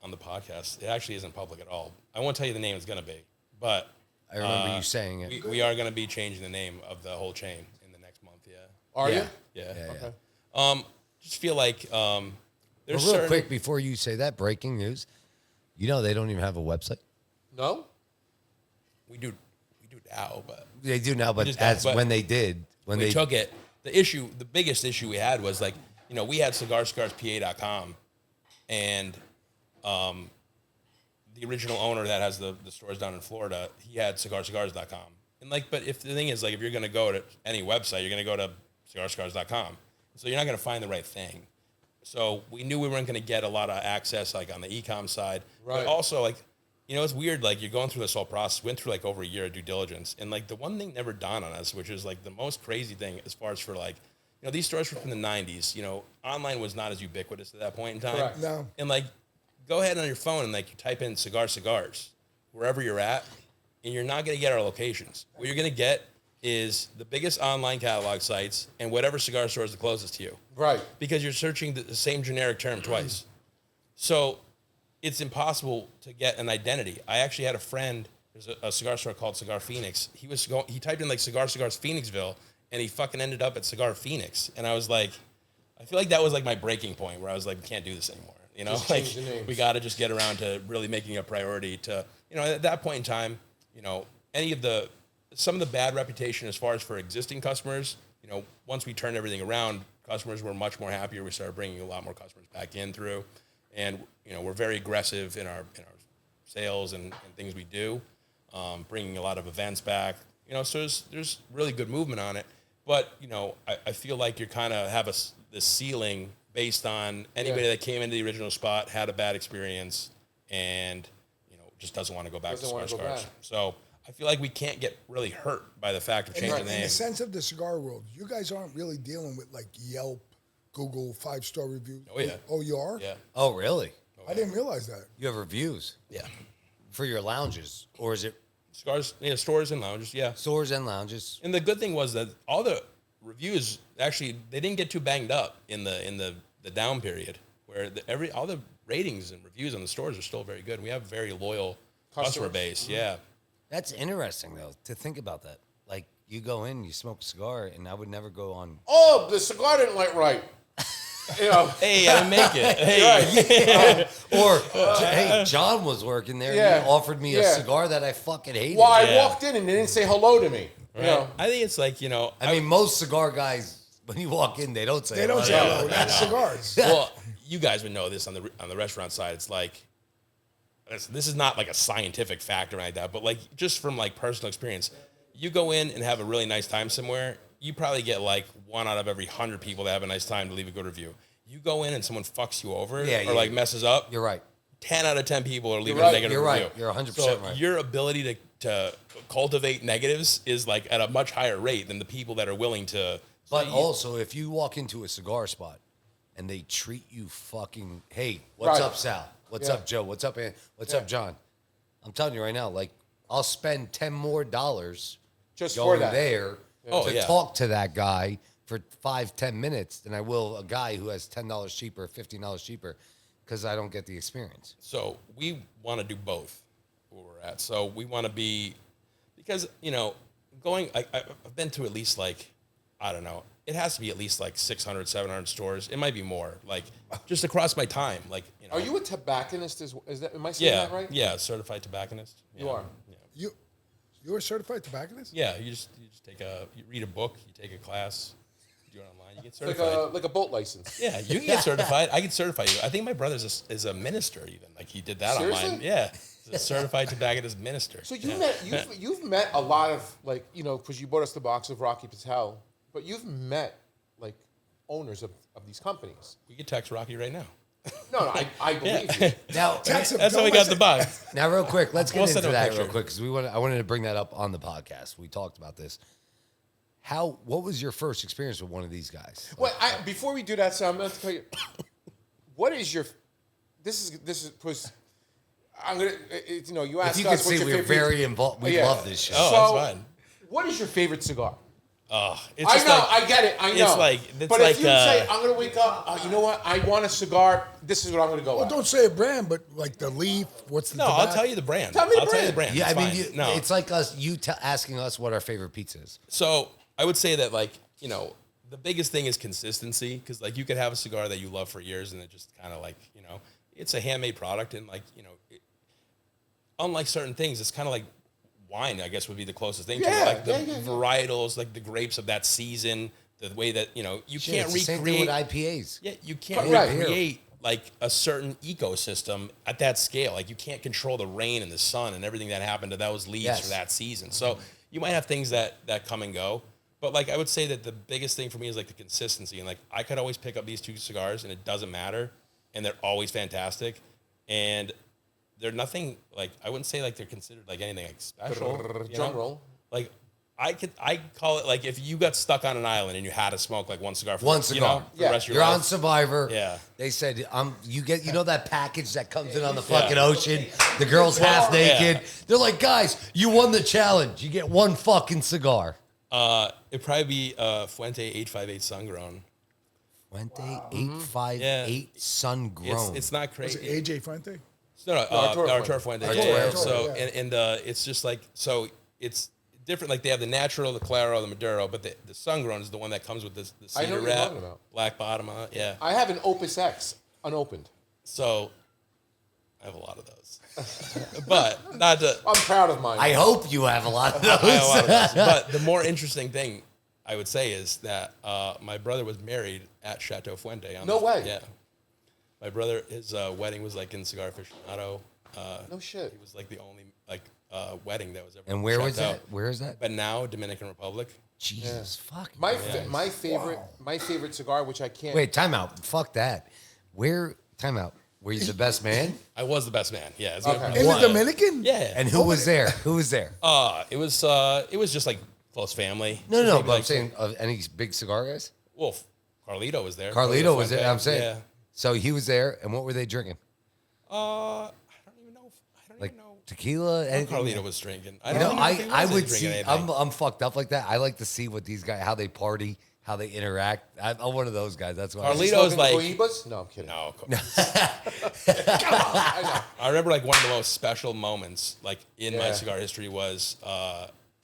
on the podcast. It actually isn't public at all. I won't tell you the name it's going to be, but I remember you saying it. we are going to be changing the name of the whole chain in the next month. Yeah. Are Yeah. you? Yeah. Okay. Just feel like there's But real certain quick before you say that, breaking news. You know they don't even have a website. No. we do now, but They do now, but just don't, as but when they did, when we they took it. The biggest issue we had was like, you know, we had cigarcigarspa.com, and the original owner that has the stores down in Florida, he had cigarcigars.com. And like, but if the thing is like, if you're going to go to any website, you're going to go to cigarcigars.com. So you're not going to find the right thing. So we knew we weren't going to get a lot of access like on the e-com side. Right. But also like, you know, it's weird. Like you're going through this whole process, went through like over a year of due diligence. And like the one thing never dawned on us, which is like the most crazy thing as far as for like, you know, these stores were from the 90s, you know, online was not as ubiquitous at that point in time. Correct. No. And like, go ahead on your phone and like you type in Cigar Cigars, wherever you're at, and you're not going to get our locations. What you're going to get is the biggest online catalog sites and whatever cigar store is the closest to you. Right. Because you're searching the same generic term twice. So it's impossible to get an identity. I actually had a friend, there's a cigar store called Cigar Phoenix. He typed in like Cigar Cigars Phoenixville, and he fucking ended up at Cigar Phoenix. And I was like, I feel like that was like my breaking point where I was like, we can't do this anymore. You know, Just like change the names. we got to just get around to really making a priority to, you know, at that point in time, you know, some of the bad reputation as far as for existing customers, you know, once we turned everything around, customers were much more happier. We started bringing a lot more customers back in through, and, you know, we're very aggressive in our sales and things we do, bringing a lot of events back, you know, so there's really good movement on it. But, you know, I feel like you kind of have this ceiling based on anybody that came into the original spot, had a bad experience, and, you know, just doesn't want to go back Doesn't to wanna Cigar go Cigars. back. So I feel like we can't get really hurt by the fact of changing the In name. the sense of the cigar world, you guys aren't really dealing with like Yelp, Google 5-star reviews. Oh, yeah. Oh, you are? Yeah. Oh, really? I didn't realize that. You have reviews Yeah. for your lounges, or is it Cigars, yeah, stores and lounges, yeah. stores and lounges? And the good thing was that all the reviews actually they didn't get too banged up in the down period where all the ratings and reviews on the stores are still very good. We have a very loyal customer Customers. base. Yeah. That's interesting though to think about that. Like you go in, you smoke a cigar, and I would never go on. Oh, the cigar didn't light right. You know. Hey, I didn't make it. Hey. Or hey, John was working there. Yeah. And he offered me a Yeah. cigar that I fucking hated. Well, I Yeah. walked in and they didn't say hello to me. You know. I think it's like, you know, I mean, most cigar guys when you walk in, they don't say. They don't hello. say Yeah, hello. That's cigars. well, you guys would know this on the restaurant side. It's like this is not like a scientific fact or anything like that, but like just from like personal experience, you go in and have a really nice time somewhere, you probably get like 1 out of every 100 people that have a nice time to leave a good review. You go in and someone fucks you over or like messes up. You're right. 10 out of 10 people are leaving right. a negative You're review. right. You're 100% so right. Your ability to cultivate negatives is like at a much higher rate than the people that are willing to. But also, if you walk into a cigar spot and they treat you fucking, hey, what's Right. up, Sal? What's Yeah. up, Joe? What's up, Ann? What's up, John? I'm telling you right now, like I'll spend $10 more Just going for that. there Oh, to yeah. talk to that guy for 5-10 minutes than I will a guy who has $10 cheaper, $15 cheaper, because I don't get the experience. So we want to do both where we're at. So we want to be, because, I've been to at least like, I don't know, it has to be at least like 600, 700 stores. It might be more, like just across my time. Like, Are you a tobacconist? Is that? Am I saying that right? Yeah, certified tobacconist. You are. Yeah. You're a certified tobacconist? Yeah, you read a book, you take a class, you do it online, you get Like certified. a boat license. Yeah, you can get certified. I can certify you. I think my brother is a minister even. Like he did that Seriously? online. Yeah, he's a certified tobacconist minister. So you've met a lot of because you brought us the box of Rocky Patel, but you've met like owners of these companies. We could text Rocky right now. No, I believe you. Now, That's how we got the box. now, real quick, let's get We'll send into him a that picture. real quick because I wanted to bring that up on the podcast. We talked about this. What was your first experience with one of these guys? Well, before we do that, so I'm going to tell you, what is your? This is was. I'm gonna. You If asked you us could what's see, your we're favorite. very involved. We Yeah. love this show. Oh, So, that's fine. What is your favorite cigar? It's I just know, like, I get it, I know. it's but like, if you say, I'm going to wake up, you know what, I want a cigar, this is what I'm going to go Well, at. don't say a brand, but like the leaf. What's the no, tobacco? I'll tell you the brand. Tell me the I'll tell you the brand. brand. Yeah, It's I mean, fine. No. it's like us. Asking us what our favorite pizza is. So I would say that the biggest thing is consistency, because like you could have a cigar that you love for years and it just kind of like, it's a handmade product, and like, unlike certain things, it's kind of like wine, I guess would be the closest thing to it. Like the varietals, like the grapes of that season, the way that, you Shit, can't it's the same thing recreate. with IPAs. Yeah, you can't Right. recreate like a certain ecosystem at that scale. Like you can't control the rain and the sun and everything that happened to those leaves Yes. for that season. So you might have things that come and go. But like I would say that the biggest thing for me is like the consistency. And like I could always pick up these two cigars and it doesn't matter. And they're always fantastic. And they're nothing like, I wouldn't say like they're considered like anything like special. Drum roll. Like I call it like if you got stuck on an island and you had to smoke like one cigar for One for cigar. the rest of your You're life. on Survivor. Yeah. They said, you get, that package that comes in on the Yeah. fucking ocean. The girl's half naked. They're like, guys, you won the challenge. You get one fucking cigar. It'd probably be Fuente 858 Sungrown. Fuente 858 sun grown. It's not Was crazy. it AJ Fuente? No, Arturo Arturo Fuente. Arturo, Yeah. Arturo, So yeah. and it's just like, so it's different. Like they have the natural, the Claro, the Maduro, but the Sungrown is the one that comes with the I know cedar what you're wrap, talking about. black bottom on it. Yeah. I have an Opus X, unopened. So I have a lot of those, but not to. I'm proud of mine. I hope you have a lot of those. I have a lot of those. But the more interesting thing I would say is that my brother was married at Chateau Fuente. No way. Yeah. My brother, his wedding was like in Cigar Aficionado. No shit. He was like the only wedding that was ever. And where was Chateau. that? Where is that? But now Dominican Republic. Jesus fucking. My favorite cigar, which I can't. Wait, time out. Fuck that. Time out. Were you the best man? I was the best man. Yeah. It's Okay. In What? the Dominican? Yeah. And who was there? Who was there? it was just like close family. No, Just no, maybe but I'm like saying of any big cigar guys? Well, Carlito was there. Carlito was there. I'm saying. Yeah. So he was there, and what were they drinking? I don't even know. Like tequila? Anything? Carlito was drinking. I You don't know, even think he I was would drinking see. anything. I'm fucked up like that. I like to see what these guys, how they party, how they interact. I'm one of those guys. That's why. Carlito's Smoking like Cohibas? No, I'm kidding. no. I know. I remember like one of the most special moments like in my Yeah. cigar history was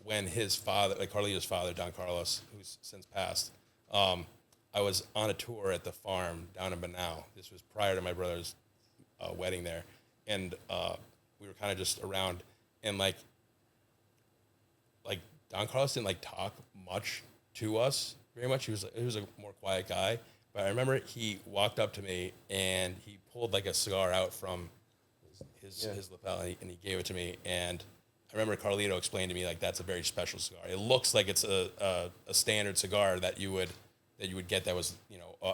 when his father, like Carlito's father, Don Carlos, who's since passed. I was on a tour at the farm down in Banao. This was prior to my brother's wedding there, and we were kind of just around, and like Don Carlos didn't like talk much to us very much. He was a more quiet guy, but I remember he walked up to me and he pulled like a cigar out from his lapel and he gave it to me, and I remember Carlito explained to me like that's a very special cigar. It looks like it's a standard cigar that you would get that was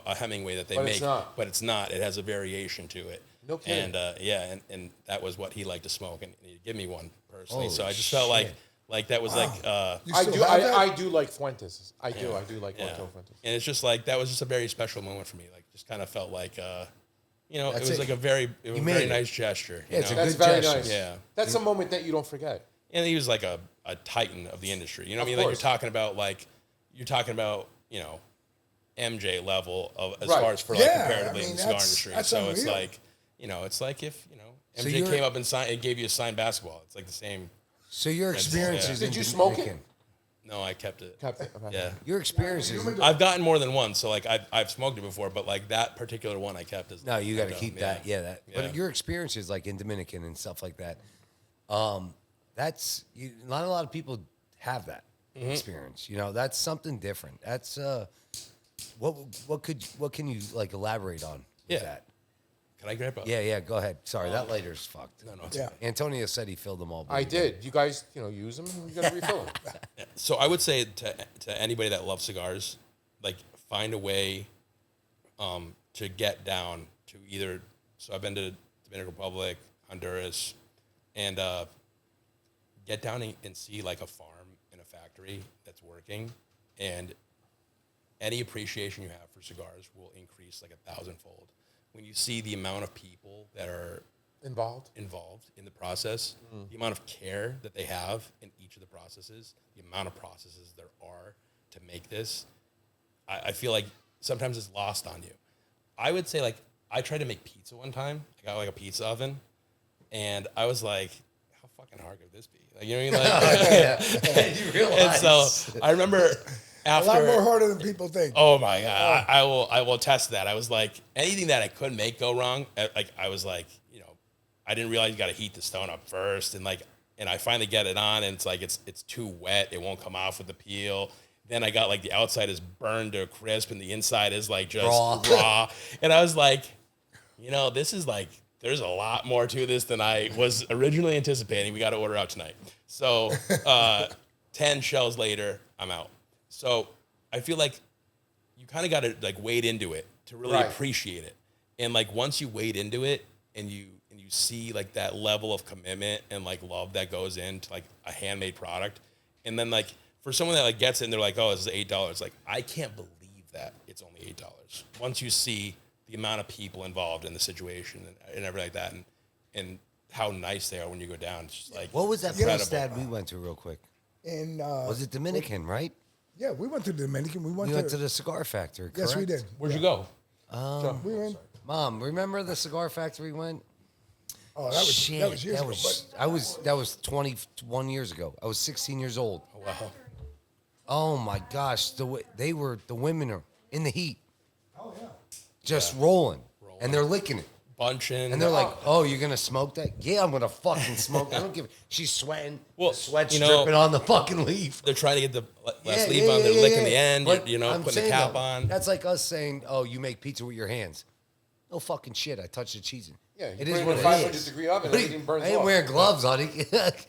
a Hemingway that they But make, it's not. but it's not. It has a variation to it. No kidding. And and that was what he liked to smoke, and he'd give me one personally. Holy so I just felt like that was You I still do. have that? I do like Fuentes. I do like yeah. Fuentes. And it's just like that was just a very special moment for me. Like just kind of felt like it was it. like a very made it. nice gesture. Yeah, it's a That's good very gesture. nice. Yeah. That's a moment that you don't forget. And he was like a titan of the industry. You know what I mean? Of Like course. you're talking about, you know, MJ level of as Right. far as for like Yeah, comparatively I mean, in the cigar that's industry. unreal. So it's like, you know, it's like if, you know, So MJ you're- came up and gave you a signed basketball. It's like the same. So your experiences Did in you smoke it? Dominican. No, I kept it. Okay. Yeah. Your experiences. I've gotten more than one, so like I've smoked it before, but like that particular one I kept is No, you got to kept keep them, that. Yeah, that. Yeah. But your experiences, like in Dominican and stuff like that, that's not a lot of people have that experience. You know, that's something different. That's what can you like elaborate on with Yeah. that? Can I grab a? Yeah, go ahead. Sorry, that lighter's fucked. No, it's Yeah. okay. Antonio said he filled them all. but I he did. You guys, use them and you got to refill them. So I would say to anybody that loves cigars, like find a way to get down to either. So I've been to Dominican Republic, Honduras, and get down and see like a farm and a factory that's working, and any appreciation you have for cigars will increase like 1,000-fold when you see the amount of people that are Involved. in the process, the amount of care that they have in each of the processes, the amount of processes there are to make this. I feel like sometimes it's lost on you. I would say, like, I tried to make pizza one time. I got like a pizza oven, and I was like, how fucking hard could this be? Like, you know what I mean? Like, You realize. and so I remember A after lot more harder than people think. Oh my god! I will attest to that. I was like, anything that I couldn't make go wrong. Like I was like, you know, I didn't realize you got to heat the stone up first, and I finally get it on, and it's like it's too wet. It won't come off with the peel. Then I got like the outside is burned to a crisp, and the inside is like just raw. And I was like, you know, this is like there's a lot more to this than I was originally anticipating. We got to order out tonight. So 10 shells later, I'm out. So I feel like you kind of got to like wade into it to really Right. appreciate it. And like once you wade into it and you see like that level of commitment and like love that goes into like a handmade product, and then like for someone that like gets it and they're like, oh, this is $8. Like I can't believe that it's only $8. Once you see the amount of people involved in the situation and everything like that, and how nice they are when you go down, it's just like What was that incredible. place that we went to real quick? And Was it Dominican, right? yeah, we went to the Dominican. We We went went to the cigar factory. Yes, we correct? did. Where'd you go? We were in. Mom, remember the cigar factory we went? Oh, that was Shit, years ago. that was 21 years ago. I was 16 years old. Oh, wow. Oh my gosh, the women are in the heat, oh yeah. just rolling, and they're licking it, Bunching. and they're like, "Oh, you're gonna smoke that? Yeah, I'm gonna fucking smoke. I don't give." She's sweating. Well, the sweat's you know- dripping on the fucking leaf. they're trying to get the last leaf on. They're licking the end. But You know, I'm putting the saying, cap though, on. That's like us saying, "Oh, you make pizza with your hands." No fucking shit. I touched the cheese. Yeah, you it put is it in what a it 500 is. degree oven and What do everything burns I ain't off. wearing gloves on it.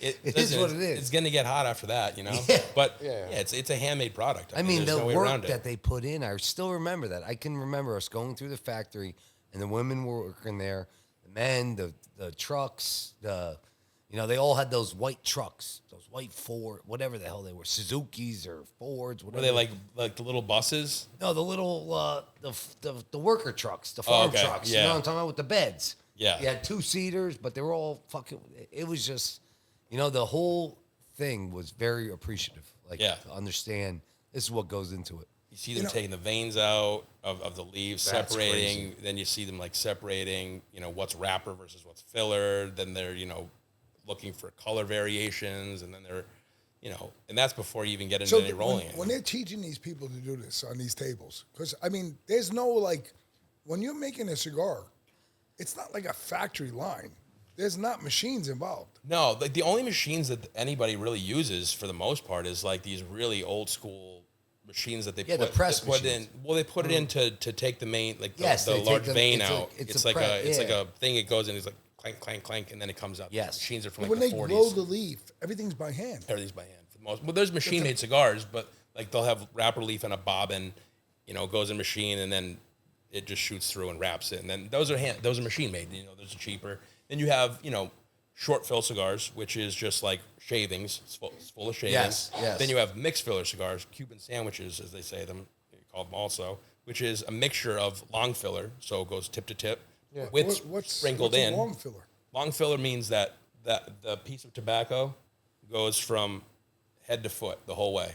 it is Listen, what it is. It's going to get hot after that, you know. Yeah. But Yeah. it's a handmade product. I mean, there's the no way around work it. that they put in, I still remember that. I can remember us going through the factory, and the women were working there, the men, the trucks, they all had those white trucks, those white Ford, whatever the hell they were, Suzukis or Fords, whatever. Were they like the little buses? No, the little the worker trucks, the farm okay, trucks. You yeah. know what I'm talking about with the beds. Yeah. You had 2-seaters, but they were all fucking. It was just, the whole thing was very appreciative. Like Yeah. to understand this is what goes into it. You see them taking the veins out of the leaves, That's separating. Then you see them like separating, what's wrapper versus what's filler. Then they're, looking for color variations, and then they're, and that's before you even get into any rolling. when they're teaching these people to do this on these tables, because I mean, there's no like, when you're making a cigar, it's not like a factory line. There's not machines involved. No, like the only machines that anybody really uses for the most part is like these really old school machines that they Yeah, the press put in. machines. Well, they put it in to take the main, like Yes, the they take large the- vein it's out. a- it's It's a like press, it's like yeah. a thing. It goes in. It's like clank, clank, clank, and then it comes out. Yes. The machines are from like when the they 40s. blow the leaf, everything's by hand. Everything's by hand for the most. Well, there's machine-made cigars, but like they'll have wrapper leaf and a bobbin, goes in machine, and then it just shoots through and wraps it. And then those are machine-made. Those are cheaper. Then you have short fill cigars, which is just like shavings. It's full of shavings. Yes. Then you have mixed filler cigars, Cuban sandwiches, as they say them. You call them also, which is a mixture of long filler, so it goes tip to tip, with What's sprinkled a in. long filler? Long filler means that the piece of tobacco goes from head to foot the whole way.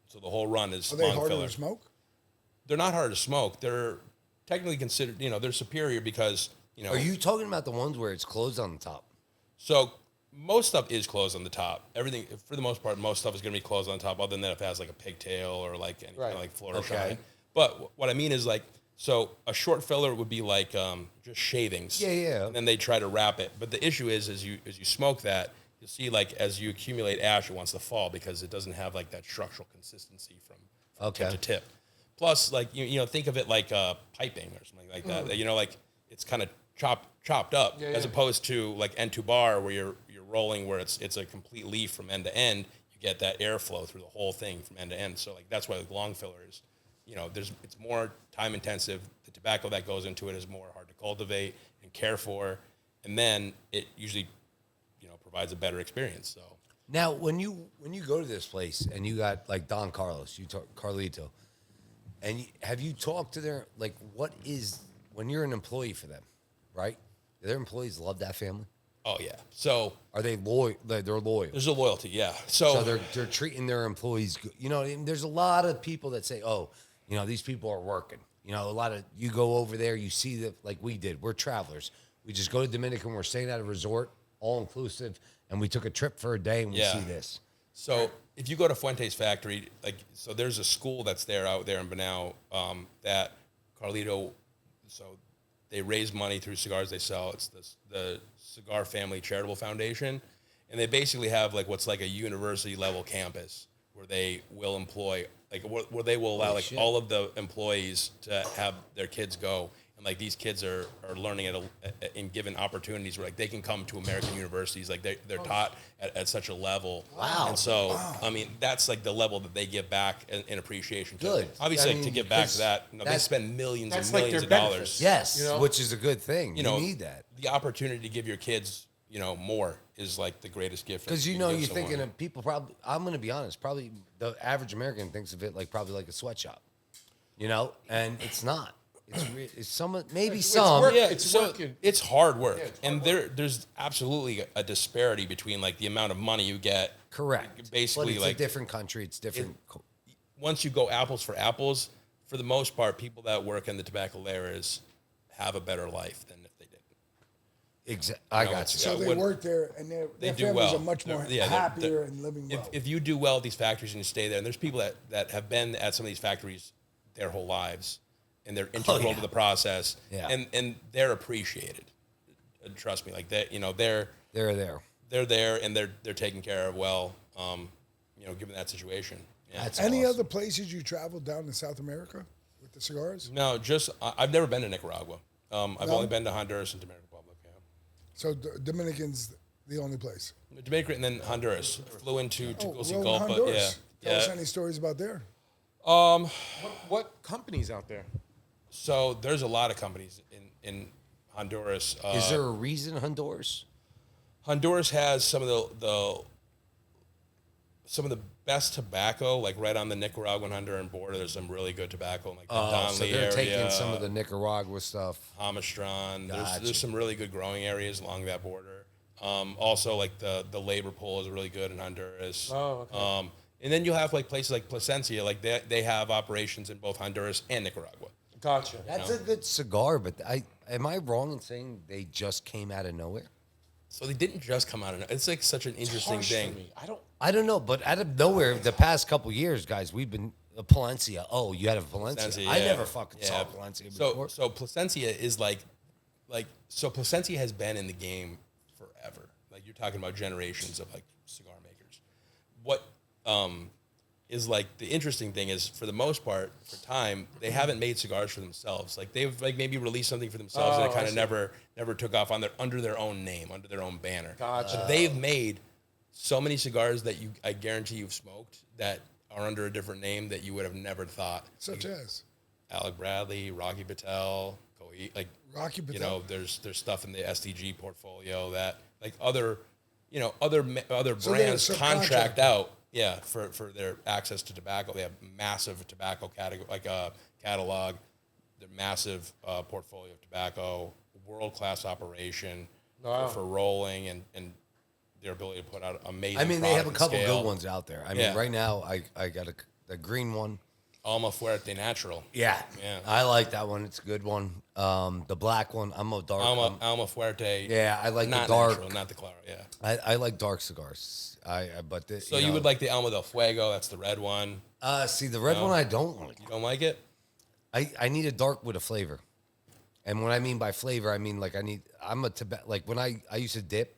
So the whole run is Are they long harder filler. to smoke? They're not hard to smoke. They're technically considered, they're superior because, Are you talking about the ones where it's closed on the top? So most stuff is closed on the top. Everything, for the most part, most stuff is going to be closed on the top, other than if it has like a pigtail or like any kind of like floor shine. But what I mean is like, so a short filler would be like just shavings. Yeah. And then they try to wrap it. But the issue is, as you smoke that, you'll see like as you accumulate ash, it wants to fall because it doesn't have like that structural consistency from tip to tip. Plus, like think of it like piping or something like that. Like it's kind of chopped up as opposed to like end to bar where you're rolling where it's a complete leaf from end to end. You get that airflow through the whole thing from end to end. So like that's why the long filler is, it's more time intensive. The tobacco that goes into it is more hard to cultivate and care for, and then it usually, provides a better experience. So Now, when you go to this place and you got like Don Carlos, you talk Carlito, and have you talked to their when you're an employee for them, right? Do their employees love that family? oh yeah, so Are they loyal? They're loyal. there's a loyalty, yeah. So they're treating their employees good. And there's a lot of people that say, oh, these people are working. A lot of, you go over there, you see that, like we did. We're travelers. We just go to Dominican. We're staying at a resort, all inclusive, and we took a trip for a day and we see this. So if you go to Fuente's factory, so there's a school that's out there in Banao that Carlito, so they raise money through cigars they sell. It's the Cigar Family Charitable Foundation, and they basically have like what's like a university level campus where they will employ, where they will allow all of the employees to have their kids go. And like these kids are learning in given opportunities where like they can come to American universities, like they're taught at such a level. Wow. And so, I mean, that's like the level that they give back in appreciation. Good. Obviously, to give back to that, they spend millions and millions of dollars. Yes, which is a good thing. You need that. The opportunity to give your kids, more is like the greatest gift. Because you're thinking of people probably, I'm going to be honest, probably the average American thinks of it like probably like a sweatshop, and it's not. It's some, maybe some. It's working. It's hard work, and there's absolutely a disparity between like the amount of money you get. Correct. Basically, but it's a different country. It's different. Once you go apples for apples, for the most part, people that work in the tobacco areas have a better life than if they didn't. Exactly. I got you. So they work there, and their do families well. are much more They're happier and living well. If you do well at these factories and you stay there, and there's people that have been at some of these factories their whole lives, and they're integral to the process, and they're appreciated. Trust me, like that, they're there. They're there, and they're taken care of well, given that situation. Yeah. That's Any awesome. other places you traveled down in South America with the cigars? No, I've never been to Nicaragua. I've only been to Honduras and Dominican Republic. Yeah. So Dominican's the only place. Dominican and then Honduras. Flew into Tegucigalpa. Honduras. Yeah. Tell us any stories about there. What companies out there? So there's a lot of companies in Honduras. Is there a reason Honduras? Honduras has some of the best tobacco, like right on the Nicaraguan Honduran border. There's some really good tobacco, like the Donley so they're area, taking some of the Nicaragua stuff. Hamastron. Gotcha. There's some really good growing areas along that border. Also, like the labor pool is really good in Honduras. Oh, okay. And then you'll have like places like Plasencia, like they have operations in both Honduras and Nicaragua. Gotcha. That's a good cigar, but am I wrong in saying they just came out of nowhere? So they didn't just come out of it. It's like such an interesting thing. For me. I don't know, but out of nowhere, the past couple years, guys, we've been Palencia. Oh, you had a Palencia. Plasencia, I yeah. never fucking saw Palencia before. So Plasencia is so Plasencia has been in the game forever. Like you're talking about generations of like cigar makers. What is like the interesting thing is, for the most part, for time, they haven't made cigars for themselves. Like they've like maybe released something for themselves and it kind of never took off under their own name, under their own banner. Gotcha. But they've made so many cigars that I guarantee you've smoked that are under a different name that you would have never thought. Such as Alec Bradley, Rocky Patel, like Rocky Patel. There's stuff in the SDG portfolio that like other So brands they're contract subcontract. out, for their access to tobacco. They have massive tobacco catalog, their massive portfolio of tobacco, world class operation for rolling, and their ability to put out amazing. I mean, they have a product couple and scale. good ones out there. I mean, Yeah. right now I got the green one. Alma Fuerte Natural. Yeah, Yeah. I like that one. It's a good one. The black one, I'm a dark. Alma Fuerte. Yeah, I like the not dark. natural, not the Claro. Yeah. I like dark cigars. So you would like the Alma del Fuego? That's the red one. see the red one. I don't like. You don't like it? I need a dark with a flavor, and what I mean by flavor, I mean like I'm a Tibet. Like when I used to dip,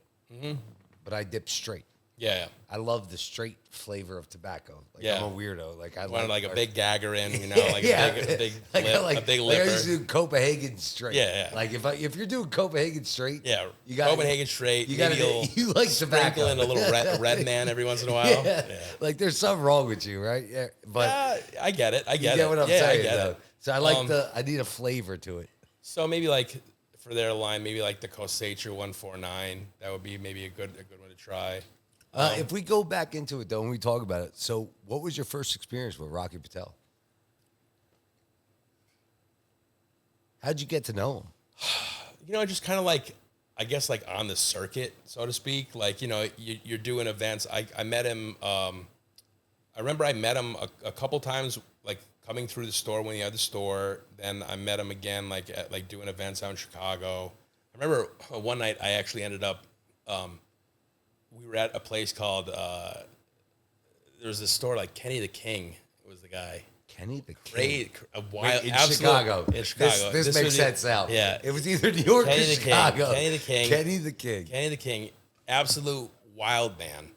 but I dip straight. Yeah. I love the straight flavor of tobacco. Like Yeah. I'm a weirdo. Like I Wanted like a dark- big gagger in, like yeah, a big like, lip, like, a big like I lipper. used to do Copenhagen straight. Yeah, yeah. Like if you're doing Copenhagen straight, Yeah, you got Copenhagen straight. You maybe got a little you like tobacco. sprinkle in a little red man every once in a while. Yeah. Like there's something wrong with you, right? Yeah, but I get it. I you get get it. what I'm yeah, saying. I get Though. it. So I like I need a flavor to it. So maybe like for their line, maybe like the Cosecha 149. That would be maybe a good one to try. If we go back into it though, and we talk about it, so what was your first experience with Rocky Patel? How'd you get to know him? Just kind of like, I guess like on the circuit, so to speak. Like, you're doing events. I met him. I remember I met him a couple times, like coming through the store when he had the store. Then I met him again, like at like doing events out in Chicago. I remember one night I actually ended up. We were at a place called. There was this store like Kenny the King was the guy. Kenny the King. Great, a wild, in absolute- Chicago. In Chicago. This makes sense now. Yeah. It was either New York Kenny or the King. Chicago. Kenny the King. Kenny the King. Kenny the King, absolute wild man.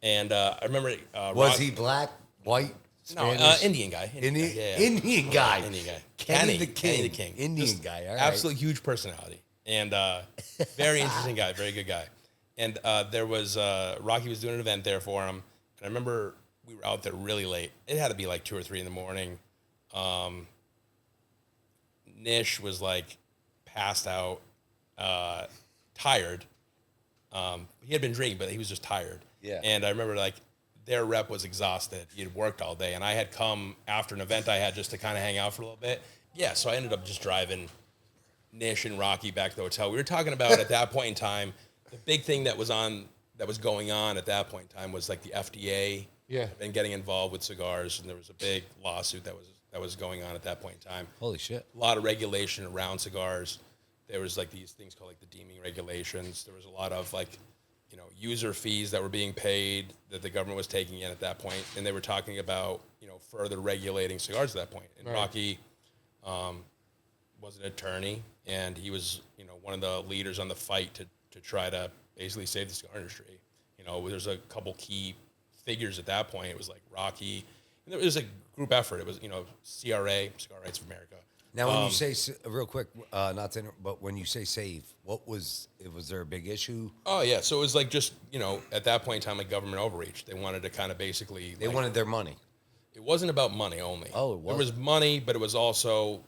And I remember. Was he black, white, No, Spanish? Indian guy. Indian, guy, yeah. Indian guy. Indian guy. Kenny the King. Kenny the King. Indian Just guy. All right. Absolute huge personality. And very interesting guy. Very good guy. And there was, Rocky was doing an event there for him. And I remember we were out there really late. It had to be like 2 or 3 in the morning. Nish was like passed out, tired. He had been drinking, but he was just tired. Yeah. And I remember like their rep was exhausted. He had worked all day, and I had come after an event I had just to kind of hang out for a little bit. Yeah, so I ended up just driving Nish and Rocky back to the hotel. We were talking about at that point in time, the big thing that was going on at that point in time was like the FDA. Yeah. And getting involved with cigars, and there was a big lawsuit that was going on at that point in time. Holy shit. A lot of regulation around cigars. There was like these things called like the deeming regulations. There was a lot of like, user fees that were being paid that the government was taking in at that point. And they were talking about, further regulating cigars at that point. And Right. Rocky was an attorney, and he was, one of the leaders on the fight to try to basically save the cigar industry. There's a couple key figures at that point. It was like Rocky. And it was a group effort. It was, CRA, Cigar Rights of America. Now, when you say, real quick, not to interrupt, but when you say save, was there a big issue? Oh, yeah. So it was like just, at that point in time, like government overreach. They wanted to kind of basically. They wanted their money. It wasn't about money only. Oh, it wasn't? There was money, but it was also,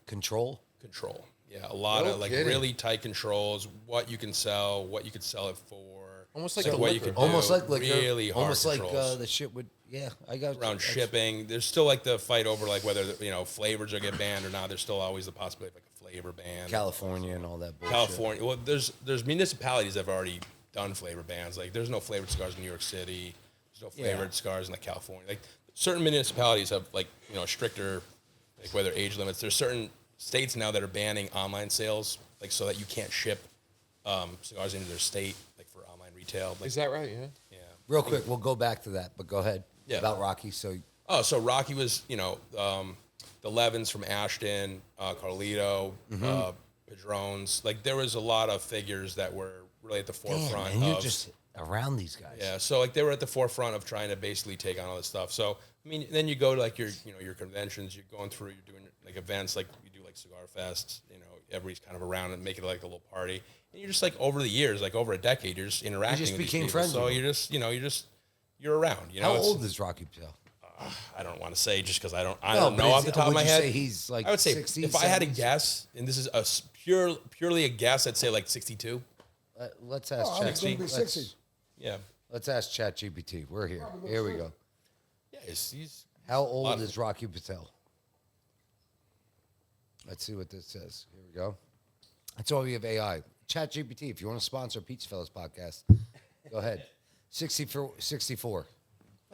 Control? control. Yeah, a lot No of like kidding. really tight controls, what you can sell, what you could sell it for. Almost like what the you liquor. could do. Almost like liquor. really hard Almost like controls. the shit would, yeah, I got Around that's- shipping. There's still like the fight over like whether, flavors are get banned or not. There's still always the possibility of like a flavor ban. California and all that bullshit. California. Well, there's municipalities that have already done flavor bans. Like there's no flavored cigars in New York City. There's no flavored cigars in like California. Like certain municipalities have like stricter like whether age limits. There's certain states now that are banning online sales, like so that you can't ship cigars into their state, like for online retail. Like, Is that right? Yeah. yeah. Real quick, we'll go back to that, but go ahead. Yeah. About Rocky. So Oh, so Rocky was, the Levins from Ashton, Carlito, Padrones. Like there was a lot of figures that were really at the forefront and you're of. just around these guys. Yeah, so like they were at the forefront of trying to basically take on all this stuff. So I mean, then you go to like your your conventions. You're going through. You're doing like events. Like you do like Cigar Fest. Everybody's kind of around and make it like a little party. And you're just like over the years, like over a decade, you're just interacting. just with these became people. friends So with you're just you're around. How It's- old is Rocky Patel? I don't want to say just because I don't No, know but off the top of would my you head. say he's like I would say 60s, if I had to 70s? guess, and this is purely a guess, I'd say like 62. Let's ask Oh, I was going Chat. to be 60. Yeah, Let's ask ChatGPT. We're here. Here we go. yeah. He's How lot old of- is Rocky Patel? Let's see what this says. Here we go. That's why we have AI. ChatGPT, if you want to sponsor PizzaFellas Podcast, Go ahead. 64.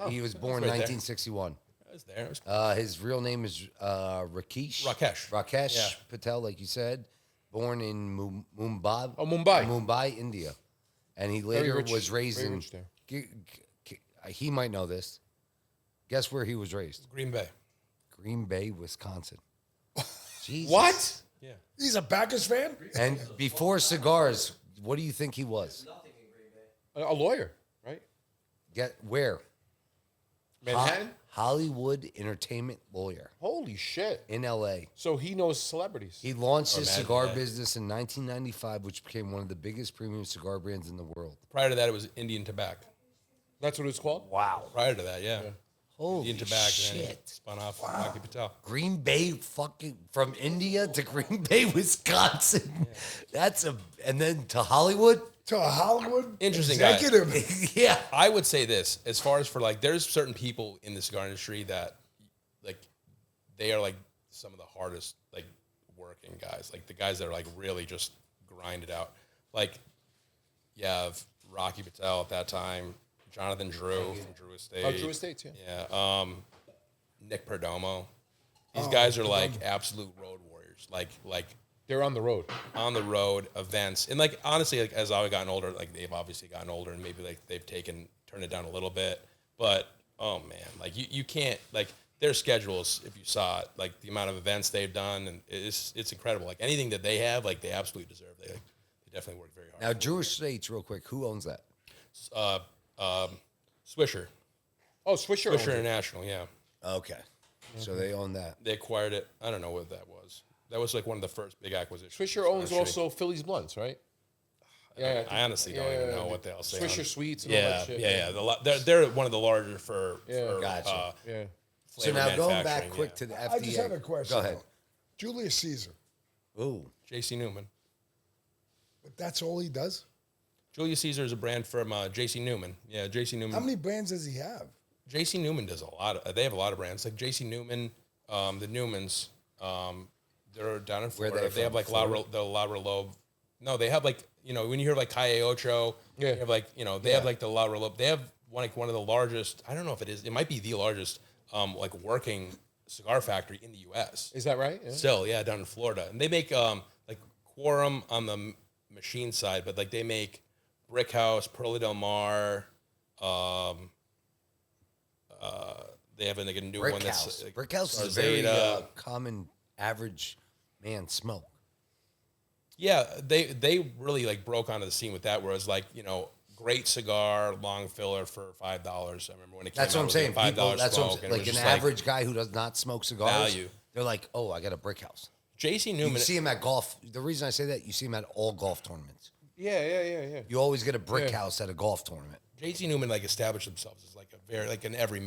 He was born right there. 1961. I was there. It was His real name is Rakesh. Rakesh. Yeah. Patel, like you said. Born in Mumbai. Oh, Mumbai. Mumbai, India. And he later rich, was raised very in... rich there. He might know this. Guess where he was raised? Green Bay. Green Bay, Wisconsin. Jesus. What? Yeah. He's a Packers fan? And before cigars, what do you think he was? A lawyer, right? Get where? Manhattan? Hollywood entertainment lawyer Holy shit. in L.A. So he knows celebrities. He launched his imagine cigar that. business in 1995, which became one of the biggest premium cigar brands in the world. Prior to that, it was Indian Tobacco. That's what it's called? Wow. Prior to that, yeah. Holy Indian Tobacco. And then it shit. spun off Rocky Patel. Green Bay fucking from India to Green Bay, Wisconsin. That's and then to Hollywood. To a Hollywood Interesting guy. executive. Yeah. I would say this, as far as for like, there's certain people in the cigar industry that, like, they are like some of the hardest, like, working guys. Like, the guys that are like really just grind it out. Like, you have Rocky Patel at that time, Jonathan Drew from Drew Estate. Oh, Drew Estates, yeah. Yeah. Nick Perdomo. These guys are like absolute road warriors. Like They're on the road. on the road events. And like honestly, like as I've gotten older, like they've obviously gotten older and maybe like they've turned it down a little bit. But oh man, like you can't like their schedules, if you saw it, like the amount of events they've done, and it's incredible. Like anything that they have, like they absolutely deserve. They definitely work very hard. Now, Jewish States, real quick. Who owns that? Swisher. Oh, Swisher. owns Swisher it. International, yeah. Okay. So they own that. They acquired it. I don't know what that was. That was like one of the first big acquisitions. Swisher owns also Philly's Blunts, right? Yeah, I honestly don't even know what the hell they Swisher own. Sweets and all Yeah, that shit. They're one of the larger for Gotcha. Yeah. So flavor now going back manufacturing, quick yeah. to the FDA. I just have a question. Go ahead. though. Julius Caesar. Ooh. J.C. Newman. But that's all he does? Julius Caesar is a brand from J.C. Newman. Yeah, J.C. Newman. How many brands does he have? J.C. Newman does a lot. They have a lot of brands like J.C. Newman, the Newmans. They're down in Florida. they They have from? like La Relobe. No, they have like when you hear like Calle Ocho. Yeah. They have like they have like the La Relobe. They have one of the largest. I don't know if it is. It might be the largest like working cigar factory in the U.S. Is that right? Yeah. Still, yeah, down in Florida, and they make like Quorum on the machine side, but like they make Brick House, Perla Del Mar. They have like a new Brick one House. that's like, Brick House is a very Zarzeta. common average man smoke. Yeah, they really like broke onto the scene with that, where it was like great cigar, long filler for $5. I remember when it came That's what out. I'm saying. It was like People, $5 that's what I'm smoke, saying. and it Like was an just average guy who does not smoke cigars, Value. they're like, oh, I got a Brick House. J.C. You Newman. see him at golf. The reason I say that, you see him at all golf tournaments. Yeah. You always get a Brick House at a golf tournament. J.C. Newman like established themselves as like a very like an every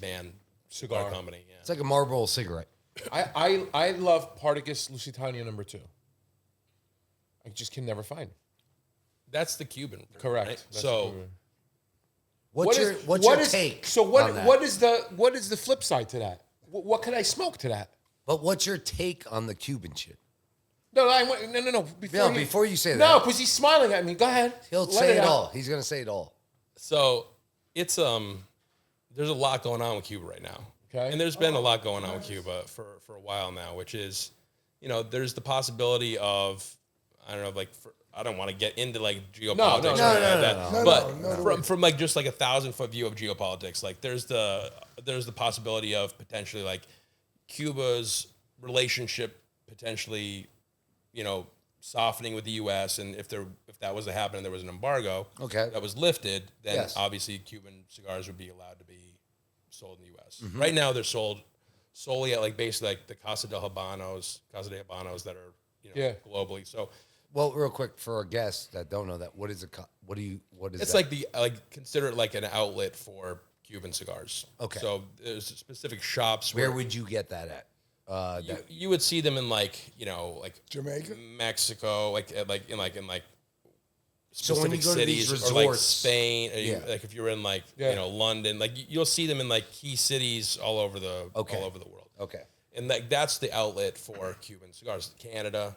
man cigar company. Yeah. It's like a Marlboro cigarette. I love Partagas Lusitania No. 2. I just can never find it. That's the Cuban. Correct. right? That's So the- What's your take? So on that? what is the flip side to that? What could I smoke to that? But what's your take on the Cuban shit? No. Before you say that. No, because he's smiling at me. Go ahead. He'll Let say it out. all. He's gonna say it all. So it's there's a lot going on with Cuba right now. Okay. And there's been a lot going on with Cuba for a while now, which is, there's the possibility of, I don't know, like I don't want to get into like geopolitics No, or no, anything like that. But from like just like 1,000-foot view of geopolitics, like there's the possibility of potentially like Cuba's relationship potentially, softening with the U.S. and if that was to happen and there was an embargo that was lifted, then obviously Cuban cigars would be allowed to be sold in the U.S. Right now they're sold solely at like basically like the Casa de Habanos that are globally. So Well, real quick for our guests that don't know that, what is it's that? like consider it like an outlet for Cuban cigars. Okay. So there's specific shops Where would you get that at? you would see them in like Jamaica? Mexico, like in So when you specific go to these cities or like resorts- Spain, or Yeah. like if you're in like London, like you'll see them in like key cities all over the world. Okay. And that's the outlet for Cuban cigars. Canada,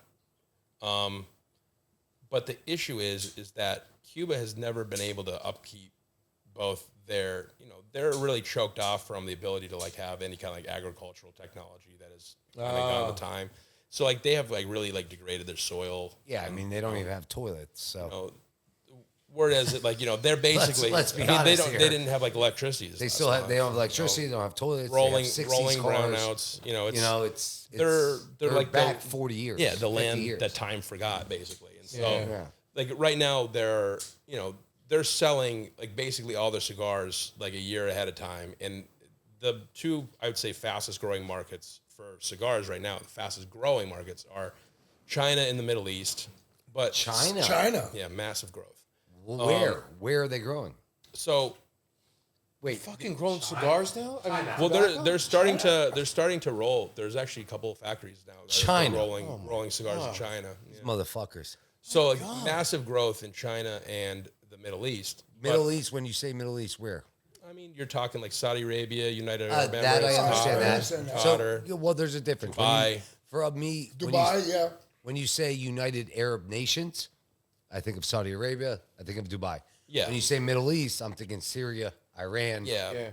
But the issue is that Cuba has never been able to upkeep both their, they're really choked off from the ability to like have any kind of like agricultural technology that is gone the time. So like they have like really like degraded their soil. Yeah, I mean they don't even have toilets. So Whereas it like they're basically let's be honest they didn't have like electricity. they still have they don't have electricity. They don't have toilets. rolling they have 60s rolling cars. brownouts. They're like back the, 40 years. Yeah, the land years. that time forgot basically. And so Yeah. like right now they're selling like basically all their cigars like a year ahead of time. And the two I would say fastest growing markets for cigars right now, the fastest growing markets are China and the Middle East. But China. Yeah, massive growth. Well, where are they growing? So Wait, Fucking growing cigars now? I mean, well, they're starting to roll. There's actually a couple of factories now that China. are rolling cigars in China. these Yeah. motherfuckers. So like, massive growth in China and the Middle East. Middle East. When you say Middle East, where? I mean, you're talking like Saudi Arabia, United Arab Emirates, That I understand Qatar, that. Qatar. So, well, there's a difference. Dubai. For me, Dubai, yeah. when you say United Arab Nations, I think of Saudi Arabia. I think of Dubai. Yeah. When you say Middle East, I'm thinking Syria, Iran. Yeah.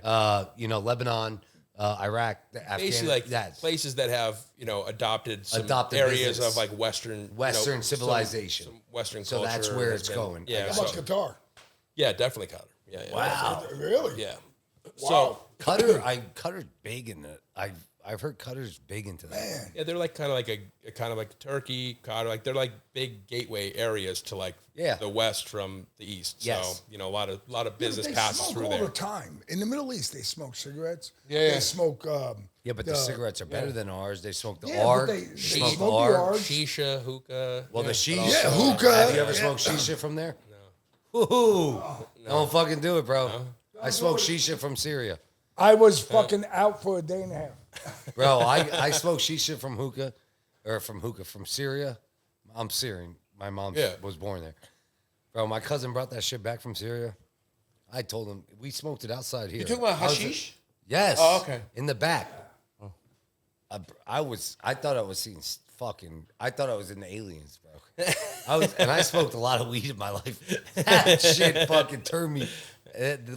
Lebanon, Iraq, Basically, like that places that have adopted some Adopted areas business. of like Western civilization. some Western So culture. that's where has it's been- going. Yeah. How about So, Qatar? yeah, definitely Qatar. Yeah. Yeah. Wow. Really? Yeah. Wow. Qatar's big in it. I've heard Qatar's big into that. Man. Yeah, they're like kind of like a kind of like Turkey, Qatar, like they're like big gateway areas to like the West from the East. Yes. So, a lot of business They passes smoke through all there. the time. In the Middle East, they smoke cigarettes. Yeah. They smoke. Yeah, but the cigarettes are better than ours. They smoke the Yeah, but ARG. they They smoke smoke the ARG. ARG. Shisha, hookah. Well, the shisha. Yeah, hookah. Have you ever Yeah. smoked shisha from there? No. Woohoo! Don't fucking do it, bro. I smoked shisha from Syria. I was fucking out for a day and a half. Bro, I smoked shisha from from Syria. I'm Syrian. My mom was born there. Bro, my cousin brought that shit back from Syria. I told him, we smoked it outside here. You talking about hashish? Yes. Oh, okay. In the back. I thought I was seeing I thought I was in the aliens, bro. I smoked a lot of weed in my life. That shit fucking turned me.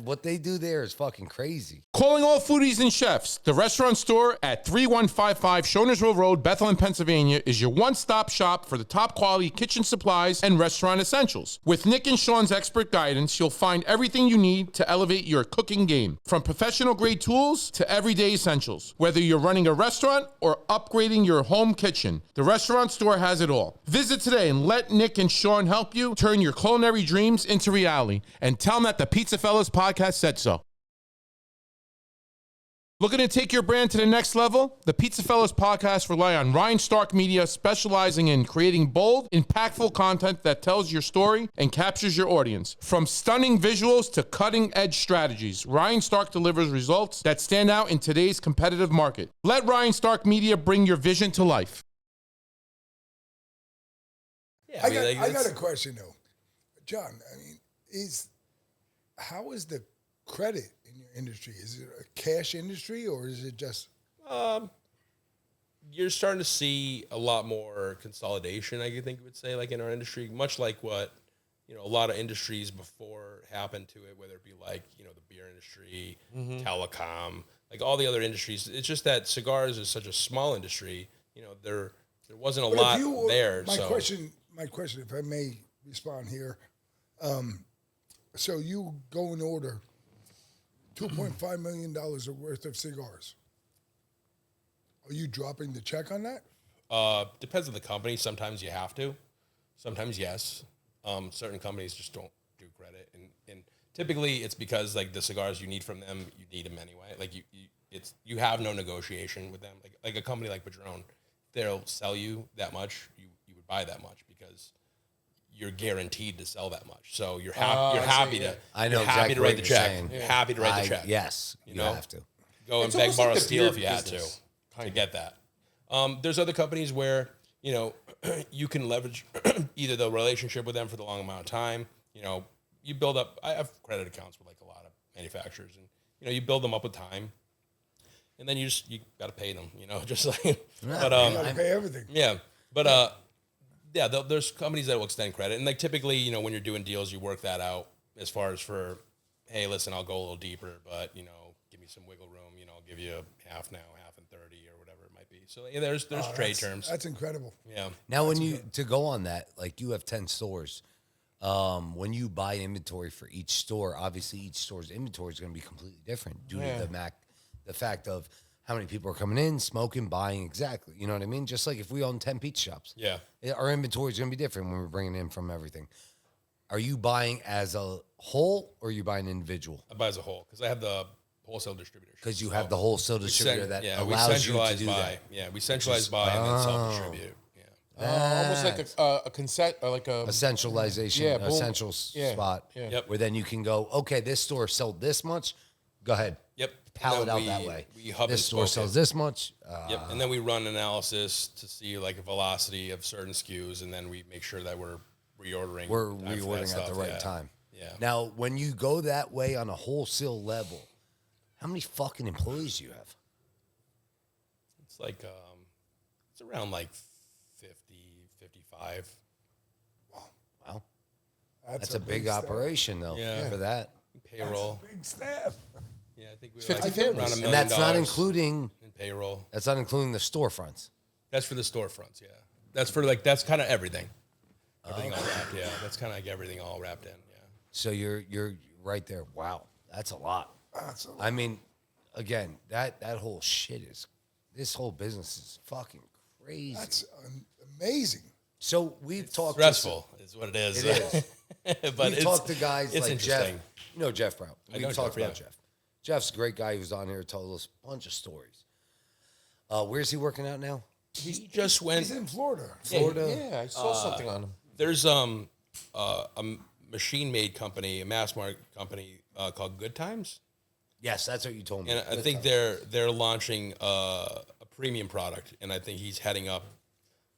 What they do there is fucking crazy. Calling all foodies and chefs, the restaurant store at 3155 Shonersville Road, Bethlehem, Pennsylvania is your one-stop shop for the top quality kitchen supplies and restaurant essentials. With Nick and Sean's expert guidance, you'll find everything you need to elevate your cooking game. From professional grade tools to everyday essentials. Whether you're running a restaurant or upgrading your home kitchen, the restaurant store has it all. Visit today and let Nick and Sean help you turn your culinary dreams into reality. And tell them that the PizzaFellas Podcast said so. Looking to take your brand to the next level? The PizzaFellas Podcast rely on Ryan Stark Media, specializing in creating bold, impactful content that tells your story and captures your audience. From stunning visuals to cutting-edge strategies, Ryan Stark delivers results that stand out in today's competitive market. Let Ryan Stark Media bring your vision to life. Yeah, I got a question though, John. I mean, how is the credit in your industry? Is it a cash industry or is it just? You're starting to see a lot more consolidation, I think you would say, like in our industry, much like what, a lot of industries before happened to it, whether it be like, the beer industry, telecom, like all the other industries. It's just that cigars is such a small industry, there wasn't a lot there. My question, if I may respond here. So you go and order $2.5 million worth of cigars. Are you dropping the check on that? Depends on the company. Sometimes you have to. Sometimes yes. Certain companies just don't do credit, and typically it's because like the cigars you need from them, you need them anyway. Like you have no negotiation with them. Like a company like Padron, they'll sell you that much. You would buy that much because you're guaranteed to sell that much. So you're happy to. I know you're happy exactly to what write the you're check. saying. You're happy to write the check. Yes, you have to. Go and It's beg, almost borrow, like the steal beer if you had business, to get that. There's other companies where, you can leverage either the relationship with them for the long amount of time. You build up, I have credit accounts with like a lot of manufacturers, and, you build them up with time, and then you got to pay them, just like, You got to pay everything. yeah. But Yeah, there's companies that will extend credit, and like typically, you know, when you're doing deals, you work that out as far as for, hey, listen, I'll go a little deeper, but you know, give me some wiggle room. You know, I'll give you half now, half in 30, or whatever it might be. So yeah, there's trade terms. That's incredible. Yeah. Now, to go on that, like you have 10 stores. When you buy inventory for each store, obviously each store's inventory is going to be completely different due to the fact of how many people are coming in, smoking, buying, exactly. You know what I mean? Just like if we own 10 pizza shops. Yeah. Our inventory is going to be different when we're bringing in from everything. Are you buying as a whole or are you buying individual? I buy as a whole because I have the whole distributors. Because you have the wholesale distributor that allows you to do that. Yeah, we centralize buy and then self-distribute. Almost like a consent or like a centralization, a central spot where then you can go, okay, this store sold this much. Go ahead. Yep. Pallet out that way. We hub this store sells this much. Yep. And then we run analysis to see like a velocity of certain SKUs, and then we make sure that we're reordering. We're reordering at the right time. Yeah. Now, when you go that way on a wholesale level, how many fucking employees do you have? It's like it's around like 50, 55. Wow. That's a big operation, though, for that. Payroll. Big staff. Yeah, I think we're 50 like families. around $1 million. And that's not including in payroll. That's not including the storefronts. That's for the storefronts, yeah. That's for like that's kind of everything. Everything all wrapped, yeah. That's kind of like everything all wrapped in, yeah. So you're right there. Wow, that's a lot. That's a lot. I mean, again, that whole shit this whole business is fucking crazy. That's amazing. So we've talked Stressful is what it is. It is. But We've talked to guys it's like Jeff. interesting. You know Jeff Brown. I know We've talked Jeff, about yeah. Jeff. Jeff's a great guy. He was on here, told us a bunch of stories. Where's he working out now? He just went. He's in Florida. Yeah, I saw something on him. There's a machine-made company, a mass market company called Good Times, Yes, that's what you told me. and I think they're launching a premium product, and I think he's heading up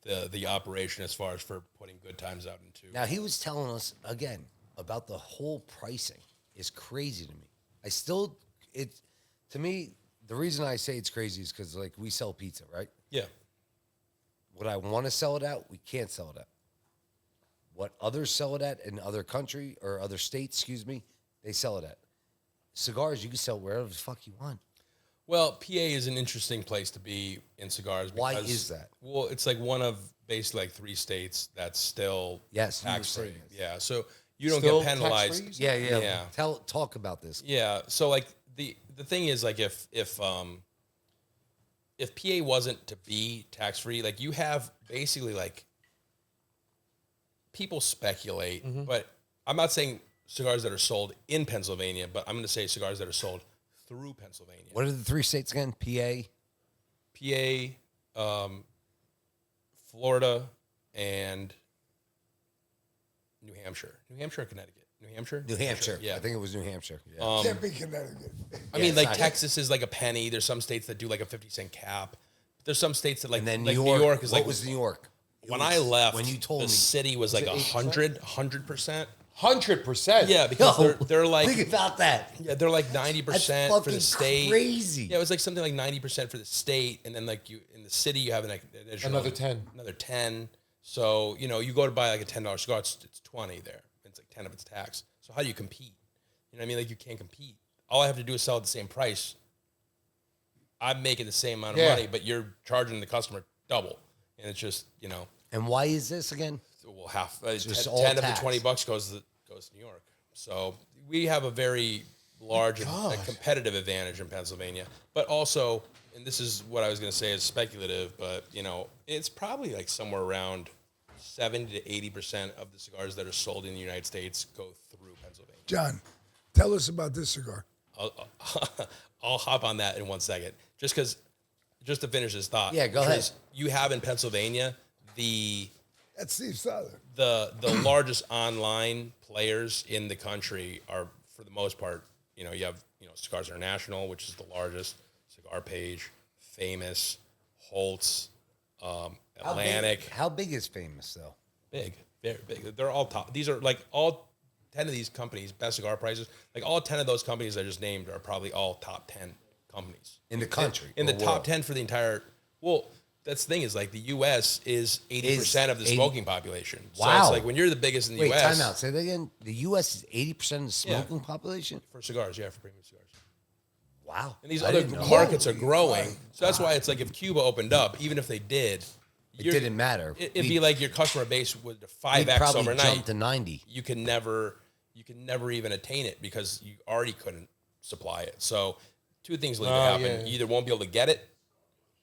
the operation as far as for putting Good Times out into. Now he was telling us again about the whole pricing is crazy to me. To me, the reason I say it's crazy is because like we sell pizza, right? Yeah, What I want to sell it at, we can't sell it at. What others sell it at in other country or other states, excuse me, they sell it at. Cigars, you can sell wherever the fuck you want. well, PA is an interesting place to be in cigars. Why because, is that? Well, it's like one of basically like 3 states that's still Yes, you were tax free. saying this. Yeah, so you don't Still get penalized. tax-free? Yeah. Yeah. Talk about this. Yeah. So like the thing is like if PA wasn't to be tax free, like you have basically like people speculate, but I'm not saying cigars that are sold in Pennsylvania, but I'm going to say cigars that are sold through Pennsylvania. What are the 3 states again? PA, Florida, and New Hampshire. New Hampshire or Connecticut? New Hampshire? New Hampshire. Yeah. I think it was New Hampshire. Yeah. Can't be Connecticut. I mean, it's like not- Texas is like a penny. There's some states that do like a 50-cent cap. There's some states that like, And then like New York is what like was New York? It when was- I left. when you told the me city was like 100%. 100%. Yeah, because Yo, they're like think about that. yeah, they're like That's 90% for fucking the state. crazy. Yeah, it was like something like 90% for the state, and then like you in the city you have an additional Another 10. another 10. So you know you go to buy like a $10 cigar, it's 20 there. It's like 10 of its tax. So how do you compete? You know what I mean? Like you can't compete. All I have to do is sell at the same price. I'm making the same amount of money, but you're charging the customer double, and it's just And why is this again? well half just 10, all 10 of tax. the $20 goes to New York. So we have a very large and a competitive advantage in Pennsylvania, but also, and this is what I was going to say is speculative, but it's probably like somewhere around 70 to 80% of the cigars that are sold in the United States go through Pennsylvania. John, tell us about this cigar. I'll hop on that in 1 second, just to finish this thought. Yeah, go ahead. Because you have in Pennsylvania That's Steve Souther. the largest online players in the country are, for the most part, you have Cigars International, which is the largest, Cigar Page, Famous, Holtz, Atlantic. How big is Famous though? Big, very big. They're all top. These are like all 10 of these companies, best cigar prices. Like all 10 of those companies I just named are probably all top 10 companies In the country. In or the top world? 10 for the entire. Well, that's the thing is like the U.S. is 80% of the 80 smoking population. So Wow. it's like when you're the biggest in the Wait, U.S. time out. Say that again. The U.S. is 80% of the smoking population? for cigars, for premium cigars. Wow. And these I other didn't know. markets are growing. So that's why it's like if Cuba opened up, even if they did, It didn't matter. It'd be like your customer base would We'd 5x probably overnight. jump to 90. You can never even attain it because you already couldn't supply it. So two things will either happen. yeah. You either won't be able to get it,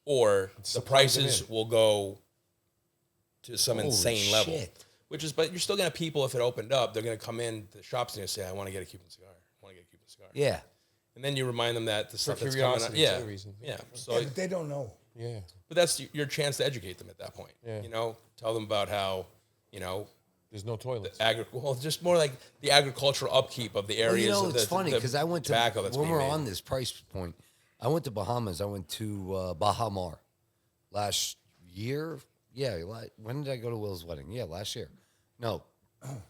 or the prices will go to some insane level. shit. But you're still gonna have people, if it opened up, they're gonna come in to the shops and say, I want to get a Cuban cigar. I want to get a Cuban cigar. Yeah. And then you remind them that the stuff that's coming out. curiosity, Yeah. it's a reason. Yeah. So Yeah, but they don't know. Yeah. but that's your chance to educate them at that point. Yeah. Tell them about how, There's no toilets. just more like the agricultural upkeep of the areas. Well, of it's the, funny the because I went to, tobacco that's when being we're made. on this price point, I went to Bahamas. I went to Bahamar last year. Yeah. When did I go to Will's wedding? Yeah, last year. No,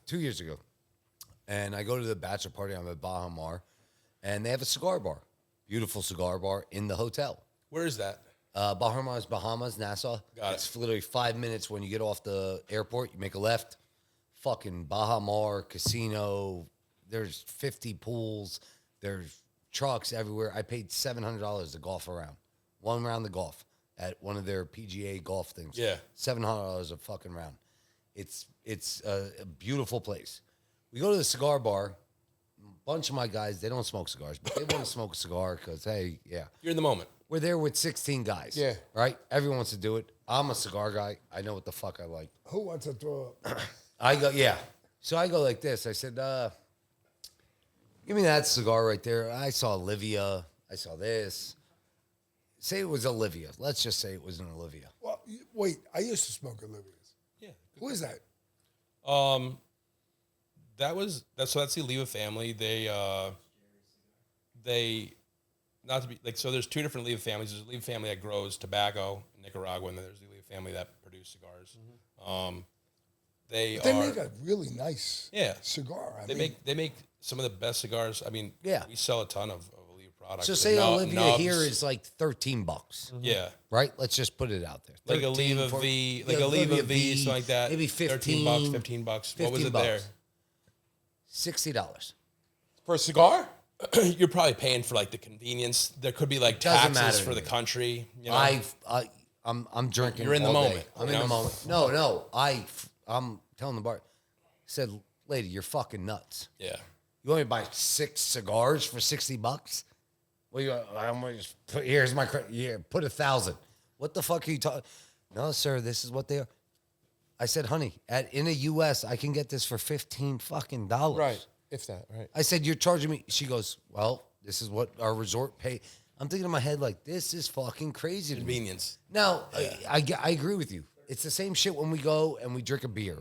2 years ago. And I go to the bachelor party. I'm at Bahamar, and they have a cigar bar. Beautiful cigar bar in the hotel. Where is that? Bahamas, Nassau. Got it. It's literally 5 minutes when you get off the airport. You make a left. Fucking Bahamar casino. There's 50 pools. There's trucks everywhere. I paid $700 to golf around. One round of golf at one of their PGA golf things. Yeah. $700 a fucking round. It's a beautiful place. We go to the cigar bar. A bunch of my guys, they don't smoke cigars, but they want to smoke a cigar because, hey, yeah. You're in the moment. We're there with 16 guys. Yeah. Right? Everyone wants to do it. I'm a cigar guy. I know what the fuck I like. Who wants to throw up? I go, yeah. So I go like this. I said, give me that cigar right there. I saw Olivia. I saw this. Say it was Olivia. Let's just say it was an Olivia. Well, wait, I used to smoke Olivia's. Yeah. Who is that? That's the Oliva family. They not to be like, so there's two different Oliva families. There's a Oliva family that grows tobacco in Nicaragua, and then there's the Oliva family that produce cigars. They make a really nice cigar. Mm-hmm. I mean, make some of the best cigars. I mean, Yeah. we sell a ton of Oliva products. So The say Olivia nubs. here is like $13. Yeah. Right? Let's just put it out there. Like 13, Oliva 14 V, yeah, like Oliva Olivia V, something like that. Maybe 15 $13, $15. What was it there? $60. For a cigar? You're probably paying for like the convenience. There could be like Doesn't taxes matter for to the me. country. You know? I'm drinking. You're in the all day. moment, I'm you in the know? moment. No. I'm telling the bar. I said, lady, you're fucking nuts. Yeah. You want me to buy 6 cigars for $60? Well, I'm gonna just put, here's my put 1,000. What the fuck are you talking? No, sir, this is what they are. I said, honey, in the U.S., I can get this for $15 fucking dollars. Right. If that, right. I said, you're charging me. She goes, well, this is what our resort pay. I'm thinking in my head, like, this is fucking crazy to me. Convenience. No, I agree with you. It's the same shit when we go and we drink a beer.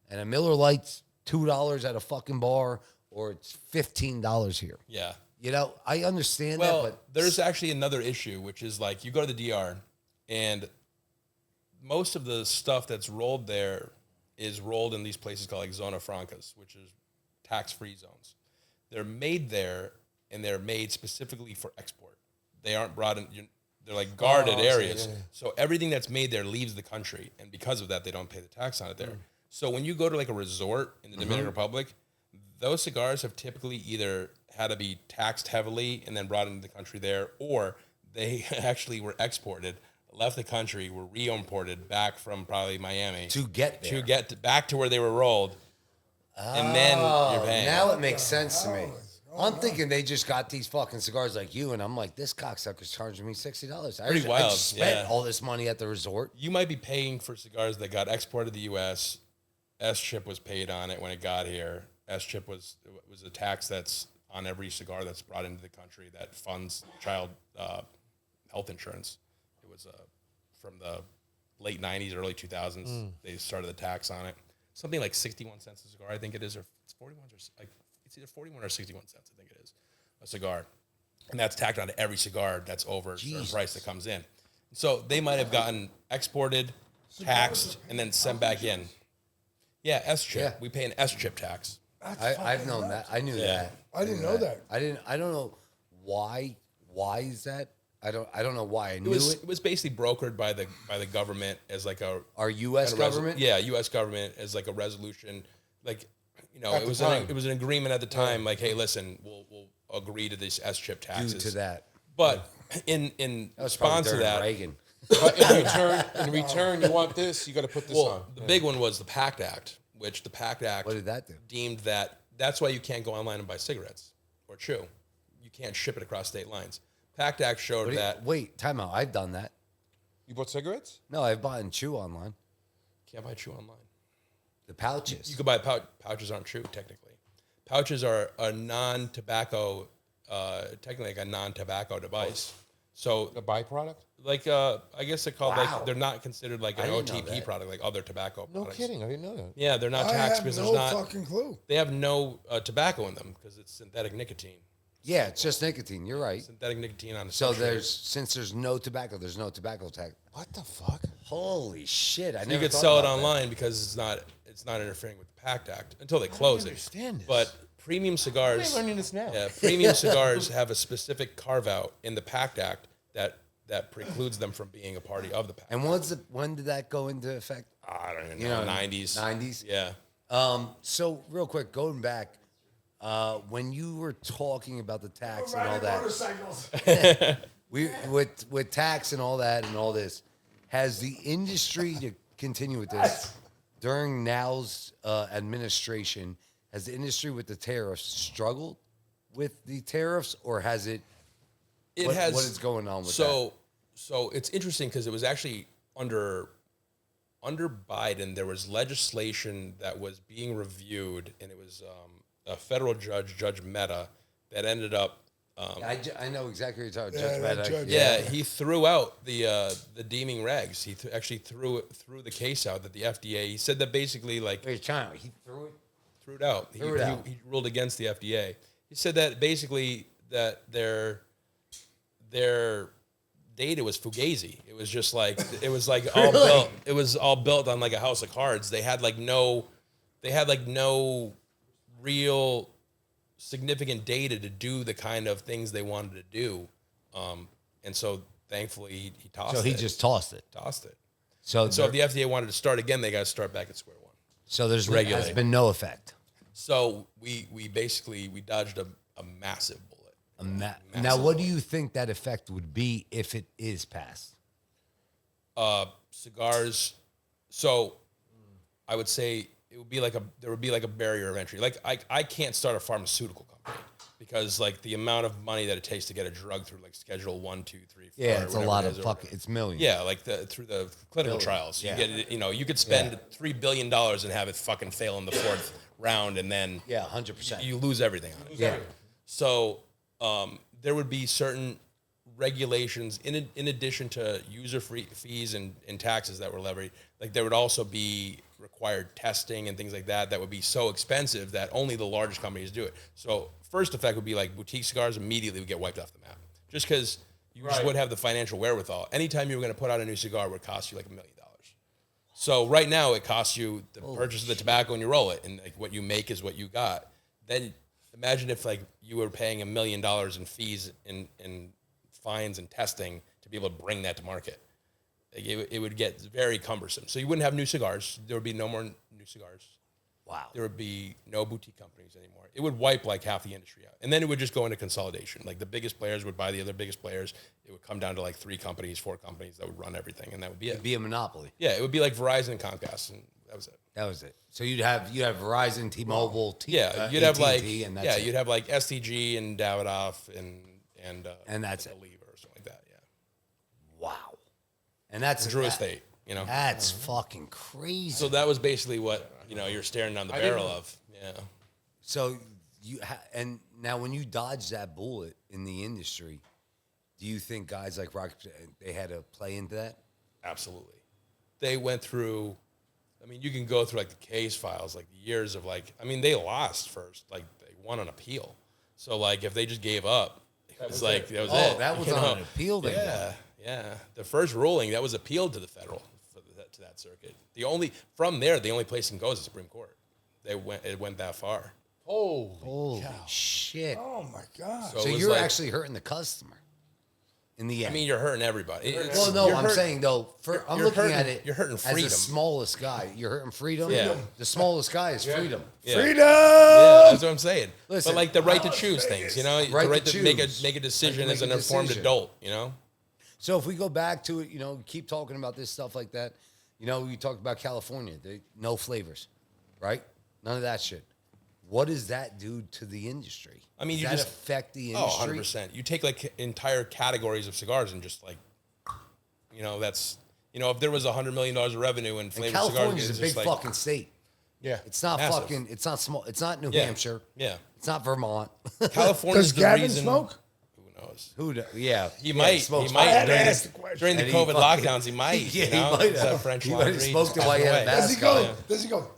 And a Miller Lite's $2 at a fucking bar, or it's $15 here. Yeah. You know, I understand Well, that, but there's actually another issue, which is like you go to the DR and most of the stuff that's rolled there is rolled in these places called like Zona Francas, which is tax-free zones. They're made there and they're made specifically for export. They aren't brought in, they're like guarded areas. yeah. So everything that's made there leaves the country. And because of that, they don't pay the tax on it there. So when you go to like a resort in the Dominican Republic, those cigars have typically either had to be taxed heavily and then brought into the country there, or they actually were exported, left the country, were re-imported back from probably Miami to get there. to get back to where they were rolled, and then you're paying. Now it makes sense to me. I'm thinking they just got these fucking cigars like you, and I'm like, this cocksucker's charging me $60. I Pretty wild, just spent yeah. all this money at the resort. You might be paying for cigars that got exported to the U.S. S-chip was paid on it when it got here. S-chip was a tax that's on every cigar that's brought into the country that funds child health insurance. It was from the late 90s, early 2000s. They started the tax on it. Something like 61 cents a cigar, I think it is, or it's 41 or like it's either 41 or 61 cents, I think it is, a cigar. And that's tacked onto every cigar that's over a certain price that comes in. So they might have gotten exported, taxed, and then sent back in. Yeah, S-chip. Yeah. We pay an S-chip tax. I've known that. I knew that. I didn't know that. I don't know why. Why is that? I don't know why I knew It was basically brokered by the government as like Our U.S. kind of government? Yeah, U.S. government as like a resolution. Like, At it the time. was an agreement at the time. Like, hey, listen, we'll agree to these S-chip taxes. Due to that. But in That was probably response to during that, Reagan. But in return, you want this. You got to put this on. the big one was the PACT Act, which the PACT Act What did that do? deemed that's why you can't go online and buy cigarettes or chew. You can't ship it across state lines. PACT Act showed that Wait, time out. I've done that. You bought cigarettes? No, I've bought and chew online. can't buy chew online. The pouches. You could buy pouches aren't chew technically. Pouches are a non-tobacco, technically like a non-tobacco device. So A byproduct? like I guess they're called Wow. like they're not considered like an I didn't know OTP that. product like other tobacco No products. kidding. I didn't know that. Yeah, they're not I taxed have because no there's not fucking clue. they have no tobacco in them because it's synthetic nicotine. Yeah, it's just nicotine. You're right. Synthetic nicotine on a So substrate. since there's no tobacco tax. What the fuck? Holy shit! I You never could thought sell it about that. online because it's not interfering with the PACT Act until they close it. understand this. But premium cigars, I'm learning this now. Yeah, premium cigars have a specific carve out in the PACT Act that precludes them from being a party of the PACT. And when did that go into effect? I don't even You know, know, 90s. 90s? Yeah. So real quick, going back, when you were talking about the tax and all that, Motorcycles. with tax and all that and all this, has the industry to continue with this during now's administration? Has the industry with the tariffs struggled with the tariffs, or has it? It what has is going on with so it's interesting because it was actually under Biden there was legislation that was being reviewed and it was a federal Judge Mehta, that ended up that? I know exactly what you're talking Yeah, about. that Judge judge. Mehta. yeah, he threw out the deeming regs. He actually threw the case out that the FDA. He said that basically like Wait, China, he threw it. threw it out. Threw it out. He ruled against the FDA. He said that basically that their data was fugazi. It was just like it was like all built. It was all built on like a house of cards. They had like no real significant data to do the kind of things they wanted to do. And so thankfully he tossed it. So he just tossed it. tossed it. So So if the FDA wanted to start again, they got to start back at square one. so there's has regulate. been no effect. So we basically dodged a massive bullet. Now, what do you think that effect would be if it is passed? Cigars. So I would say there would be like a barrier of entry. Like I can't start a pharmaceutical company because like the amount of money that it takes to get a drug through like Schedule 1, 2, 3, 4. Yeah, it's a whatever lot it of is, it's millions. Yeah, like through the clinical trials. Yeah. You get you could spend $3 billion and have it fucking fail in the fourth round, and then Yeah, 100%. you lose everything on it. Yeah. So there would be certain regulations in addition to user fees and taxes that were levied. Like there would also be required testing and things like that would be so expensive that only the largest companies do it. So first effect would be like boutique cigars immediately would get wiped off the map just because you just wouldn't have the financial wherewithal. Anytime you were going to put out a new cigar would cost you like $1 million. So right now it costs you the purchase of the tobacco and you roll it, and like what you make is what you got. Then imagine if like you were paying $1 million in fees and fines and testing to be able to bring that to market. Like it would get very cumbersome. So you wouldn't have new cigars. There would be no more new cigars. Wow. There would be no boutique companies anymore. It would wipe like half the industry out. And then it would just go into consolidation. Like the biggest players would buy the other biggest players. It would come down to like 3 companies, 4 companies that would run everything, and that would be it. It'd be a monopoly. Yeah, it would be like Verizon and Comcast, and that was it. That was it. So you'd have Verizon, T-Mobile, You'd have like AT&T, and that's it. you'd have like STG and Davidoff and that's it. Believer or something like that. Yeah, Wow. And that's Drew Estate. You know, That's fucking crazy. so that was basically what you're staring down the barrel of. Yeah. So and now when you dodge that bullet in the industry, do you think guys like Rocky, they had to play into that? Absolutely. They went through, you can go through like the case files, like the years of they lost first, like they won an appeal. So like if they just gave up, that was it. That was on an appeal then. Yeah. The first ruling, that was appealed to the federal, to that circuit. From there, the only place it can go is the Supreme Court. It went that far. Holy shit. Oh my God. So it was you're like- actually hurting the customer. in the end. I mean, you're hurting everybody. Well, no, I'm hurt- saying though, I'm you're looking at hurting- it. you're hurting as freedom. the smallest guy. You're hurting freedom. Yeah. The smallest guy is freedom. Yeah. Freedom. Yeah, that's what I'm saying. Listen, but like the right to choose things, you know, Right the right to to make choose. a decision Right as to an make a informed decision. adult, you know. So if we go back to it, keep talking about this stuff like that. You talked about California, no flavors, right? None of that shit. What does that do to the industry? I mean, does you that just affect the Oh, industry? 100%. You take like entire categories of cigars and just like, that's if there was $100 million of revenue in And flavored California cigars, is a big fucking state. Yeah. It's not Massive. fucking. It's not small. It's not New Yeah. Hampshire. Yeah. It's not Vermont. California's Does the Gavin reason. smoke? Who knows? Yeah, He might. smokes He pot. might had to during, ask the, the question. during the And he COVID fucking- lockdowns. He might. Yeah, you know? he might It's have. that French He might have laundry, smoked just it while he passed had a away. Does he mask go? on. Does he go?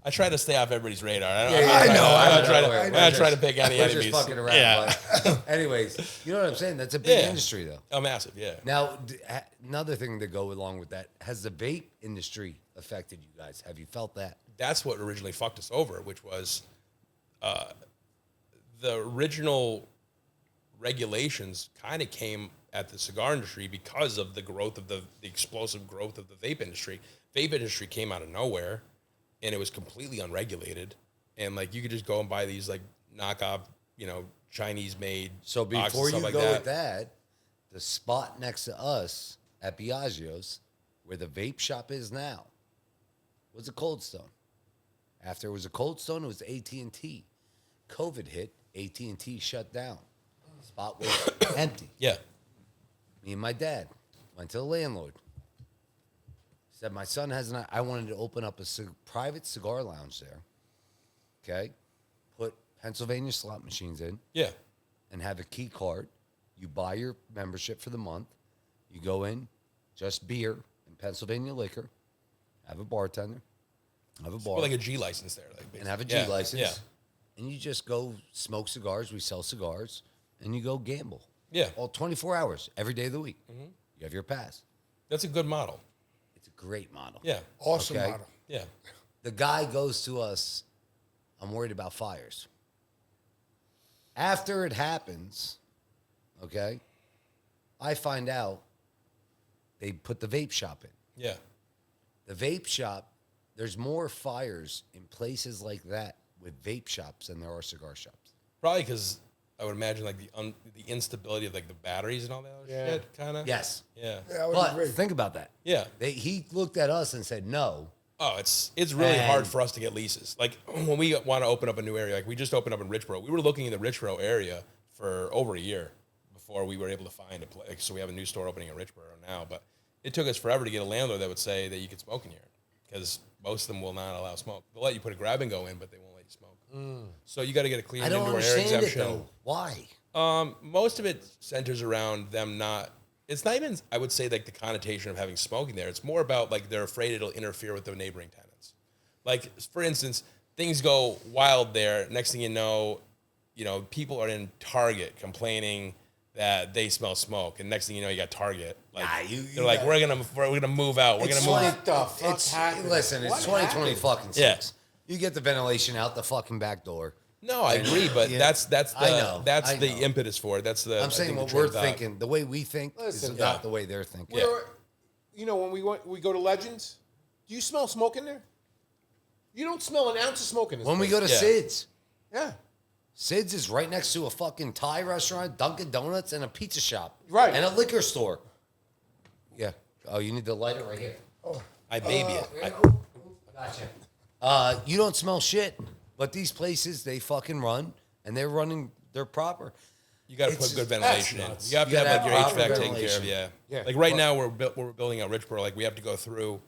I try to stay off everybody's radar. I know. I'm not trying to pick any We're enemies. just fucking around. Yeah. But anyways, you know what I'm saying? That's a big Yeah. industry, though. Oh, massive. Yeah. Now, another thing to go along with that, has the vape industry affected you guys? Have you felt that? That's what originally fucked us over, which was the original regulations kind of came at the cigar industry because of the growth of the explosive growth of the vape industry. Vape industry came out of nowhere, and it was completely unregulated. And like you could just go and buy these like knockoff, Chinese made. So boxes, before you stuff go like with that, the spot next to us at Biagio's, where the vape shop is now, was a Cold Stone. After it was a Cold Stone, it was AT&T. COVID hit, AT&T shut down. Spot was empty. Yeah. Me and my dad went to the landlord. Said, my son I wanted to open up a private cigar lounge there. Okay? Put Pennsylvania slot machines in Yeah. and have a key card. You buy your membership for the month. You go in, just beer and Pennsylvania liquor. Have a bartender. Have a bar. Well, like a G license there. Like, and have a G yeah. license. Yeah. And you just go smoke cigars. We sell cigars. And you go gamble. Yeah. All 24 hours, every day of the week. You have your pass. That's a good model. It's a great model. Yeah. Awesome Okay. model. Yeah. The guy goes to us, I'm worried about fires. After it happens, okay, I find out they put the vape shop in. Yeah. The vape shop, there's more fires in places like that with vape shops than there are cigar shops. Probably because I would imagine like the instability of like the batteries and all that other shit, kind of. Yes. Yeah. Yeah, I would But agree. think about that. Yeah. He looked at us and said, no. Oh, it's really And- hard for us to get leases. Like when we want to open up a new area, like we just opened up in Richboro. We were looking in the Richboro area for over a year before we were able to find a place. So we have a new store opening in Richboro now, but it took us forever to get a landlord that would say that you could smoke in here because most of them will not allow smoke. They'll let you put a grab and go in, but they won't let you smoke. So you got to get a clean I don't indoor air understand it, exemption. though. Why? Most of it centers around them not. It's not even, I would say, like the connotation of having smoking there. It's more about like they're afraid it'll interfere with the neighboring tenants. Like, for instance, things go wild there. Next thing you know, people are in Target complaining that they smell smoke, and next thing you know, you got Target. Like they're like, we're gonna move out. We're gonna move. What the fuck It's, happened? listen, it's What 2020 happened? fucking Yeah. six. You get the ventilation out the fucking back door. No, I agree, but Yeah. that's I know, that's I the know. impetus for it. That's the. I'm I saying think what the we're train of thought. thinking, the way we think Listen, is not yeah. the way they're thinking. Yeah. When we go to Legends, do you smell smoke in there? You don't smell an ounce of smoke in this When we place. go to Yeah. Sid's, Yeah. Sid's is right next to a fucking Thai restaurant, Dunkin' Donuts, and a pizza shop. Right. And a liquor store. Yeah. Oh, you need the lighter right here. I baby it. Gotcha. You don't smell shit, but these places, they fucking run, and they're proper. You got to It's put good just- ventilation that's in. nuts. You have You to have gotta like your have proper HVAC taken care of. ventilation. Yeah. Yeah. Like right now, we're building out Richboro. Like we have to go through,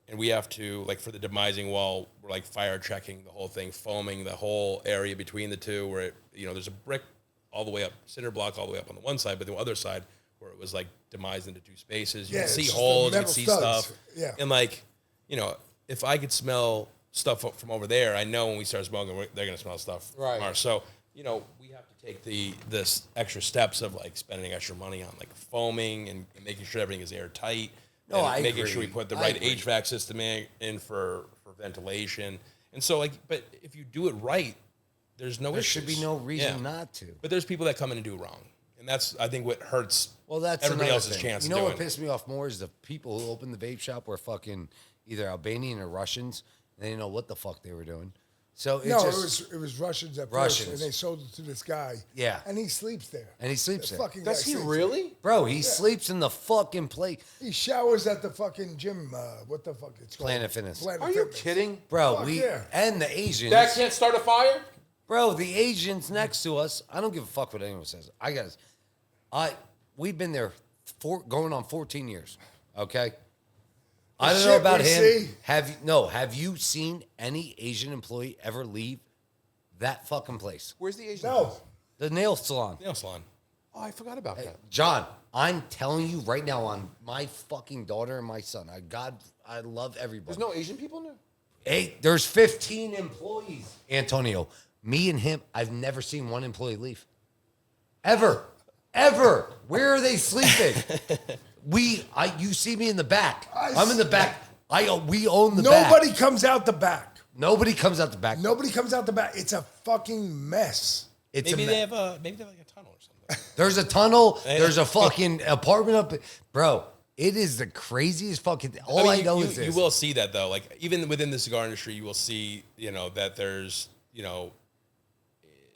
and we have to like for the demising wall, we're like fire checking the whole thing, foaming the whole area between the two. Where there's a brick all the way up, cinder block all the way up on the one side, but the other side where it was like demised into two spaces. You Yeah, can see it's just the holes, you can metal see studs. stuff. Yeah. And like, if I could smell stuff from over there, I know when we start smoking, they're gonna smell stuff Right. from ours. So we have to take this extra steps of like spending extra money on like foaming and making sure everything is airtight. No, and I making agree. sure we put the I right agree. HVAC system in for ventilation. And so but if you do it right, there's no There issues. should be no reason Yeah. not to. But there's people that come in and do it wrong. And that's I think what hurts. Well, that's everybody another else's thing. chance. You of know doing what pissed me off more is the people who opened the vape shop were fucking either Albanian or Russians. And they didn't know what the fuck they were doing. So No, it was Russians at first, and they sold it to this guy. Yeah. And he sleeps there. And he sleeps The there. fucking guy Does he sleeps really? there. Bro, he sleeps in the fucking plate. He showers at the fucking gym. What the fuck it's called? Planet Fitness. Planet Are you Fitness. kidding? Bro, Fuck we yeah. and the Asians. That can't start a fire? Bro, the Asians next to us, I don't give a fuck what anyone says. We've been there going on 14 years. Okay? I don't know shit about we him. see. Have you seen any Asian employee ever leave that fucking place? Where's the Asian? No. The nail salon. nail salon. Oh, I forgot about that. John, I'm telling you right now on my fucking daughter and my son. I love everybody. There's no Asian people in there? Hey, there's 15 employees, Antonio. Me and him, I've never seen one employee leave. Ever. Where are they sleeping? You see me in the back. I'm in the back. We own the back. Nobody comes out the back. Nobody comes out the back. Nobody comes out the back. It's a fucking mess. It's Maybe a they have like a tunnel or something. There's a tunnel. There's a fucking apartment up. Bro, it is the craziest fucking thing. All I know is this. You will see that though. Like even within the cigar industry, you will see, that there's,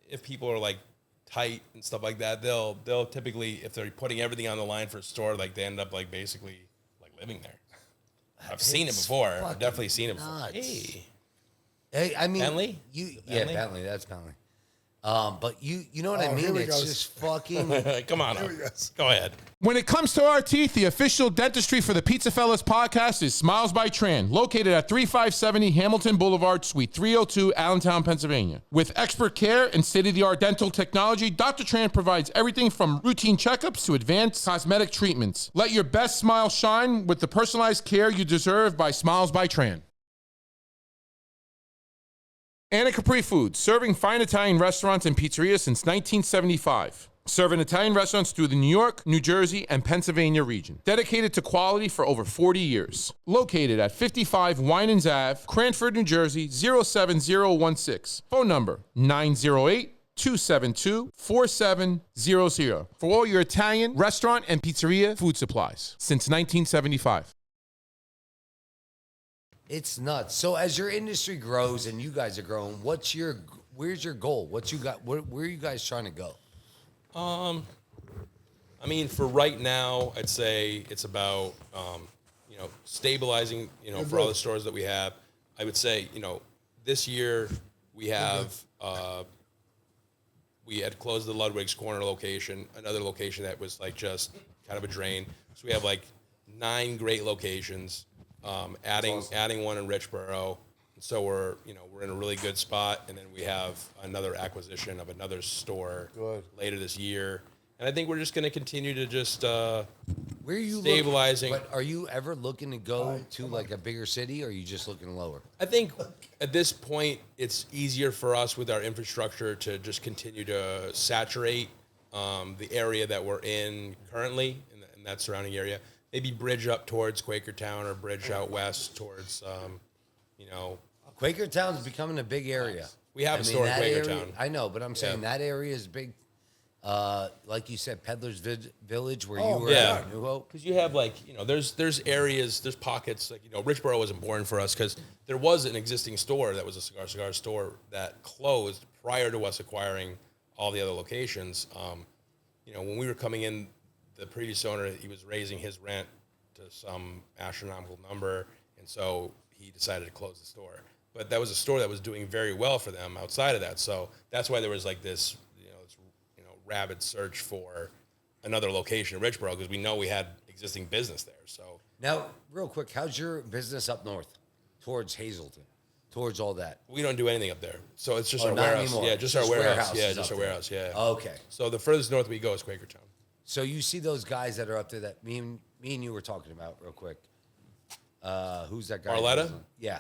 if people are like tight and stuff like that, they'll typically, if they're putting everything on the line for a store, like they end up like basically like living there. I've seen it before. I've definitely seen it before. nuts. Hey, I mean, Bentley? Bentley. Bentley? That's Bentley. But you know what I Oh, here mean? we It's go. just fucking. Come on, go ahead. When it comes to our teeth, the official dentistry for the PizzaFellas Podcast is Smiles by Tran, located at 3570 Hamilton Boulevard, Suite 302, Allentown, Pennsylvania. With expert care and state-of-the-art dental technology, Dr. Tran provides everything from routine checkups to advanced cosmetic treatments. Let your best smile shine with the personalized care you deserve by Smiles by Tran. Anna Capri Foods, serving fine Italian restaurants and pizzerias since 1975. Serving Italian restaurants through the New York, New Jersey, and Pennsylvania region. Dedicated to quality for over 40 years. Located at 55 Winans Ave, Cranford, New Jersey, 07016. Phone number 908-272-4700. For all your Italian, restaurant, and pizzeria food supplies. Since 1975. It's nuts. So as your industry grows and you guys are growing, where's your goal? Where are you guys trying to go? I mean, for right now, I'd say it's about, stabilizing, for all the stores that we have. I would say, this year we have, we had closed the Ludwig's Corner location, another location that was like just kind of a drain. So we have like 9 great locations. Adding one in Richboro, so we're in a really good spot, and then we have another acquisition of another store later this year, and I think we're just going to continue to just Where are you stabilizing. But are you ever looking to go to like a bigger city, or are you just looking lower? I think at this point it's easier for us with our infrastructure to just continue to saturate the area that we're in currently, in that surrounding area. Maybe bridge up towards Quakertown or bridge out west towards, Quakertown's becoming a big area. We have a store in that area- Quakertown. I know, but I'm saying that area is big. Like you said, Peddler's Village, where you were yeah. at New Hope. Because you have there's areas, there's pockets, like, Richboro wasn't born for us because there was an existing store that was a cigar store that closed prior to us acquiring all the other locations. When we were coming in, the previous owner, he was raising his rent to some astronomical number, and so he decided to close the store. But that was a store that was doing very well for them outside of that, so that's why there was like this, rabid search for another location in Richboro, because we know we had existing business there. So Now, real quick, how's your business up north, towards Hazleton, towards all that? we don't do anything up there, so it's just our not warehouse. anymore. Yeah, just Just our warehouse. warehouses Yeah, up just our there. warehouse. Yeah. Okay. So the furthest north we go is Quakertown. So you see those guys that are up there that me and you were talking about real quick. Who's that guy? Barletta? Yeah.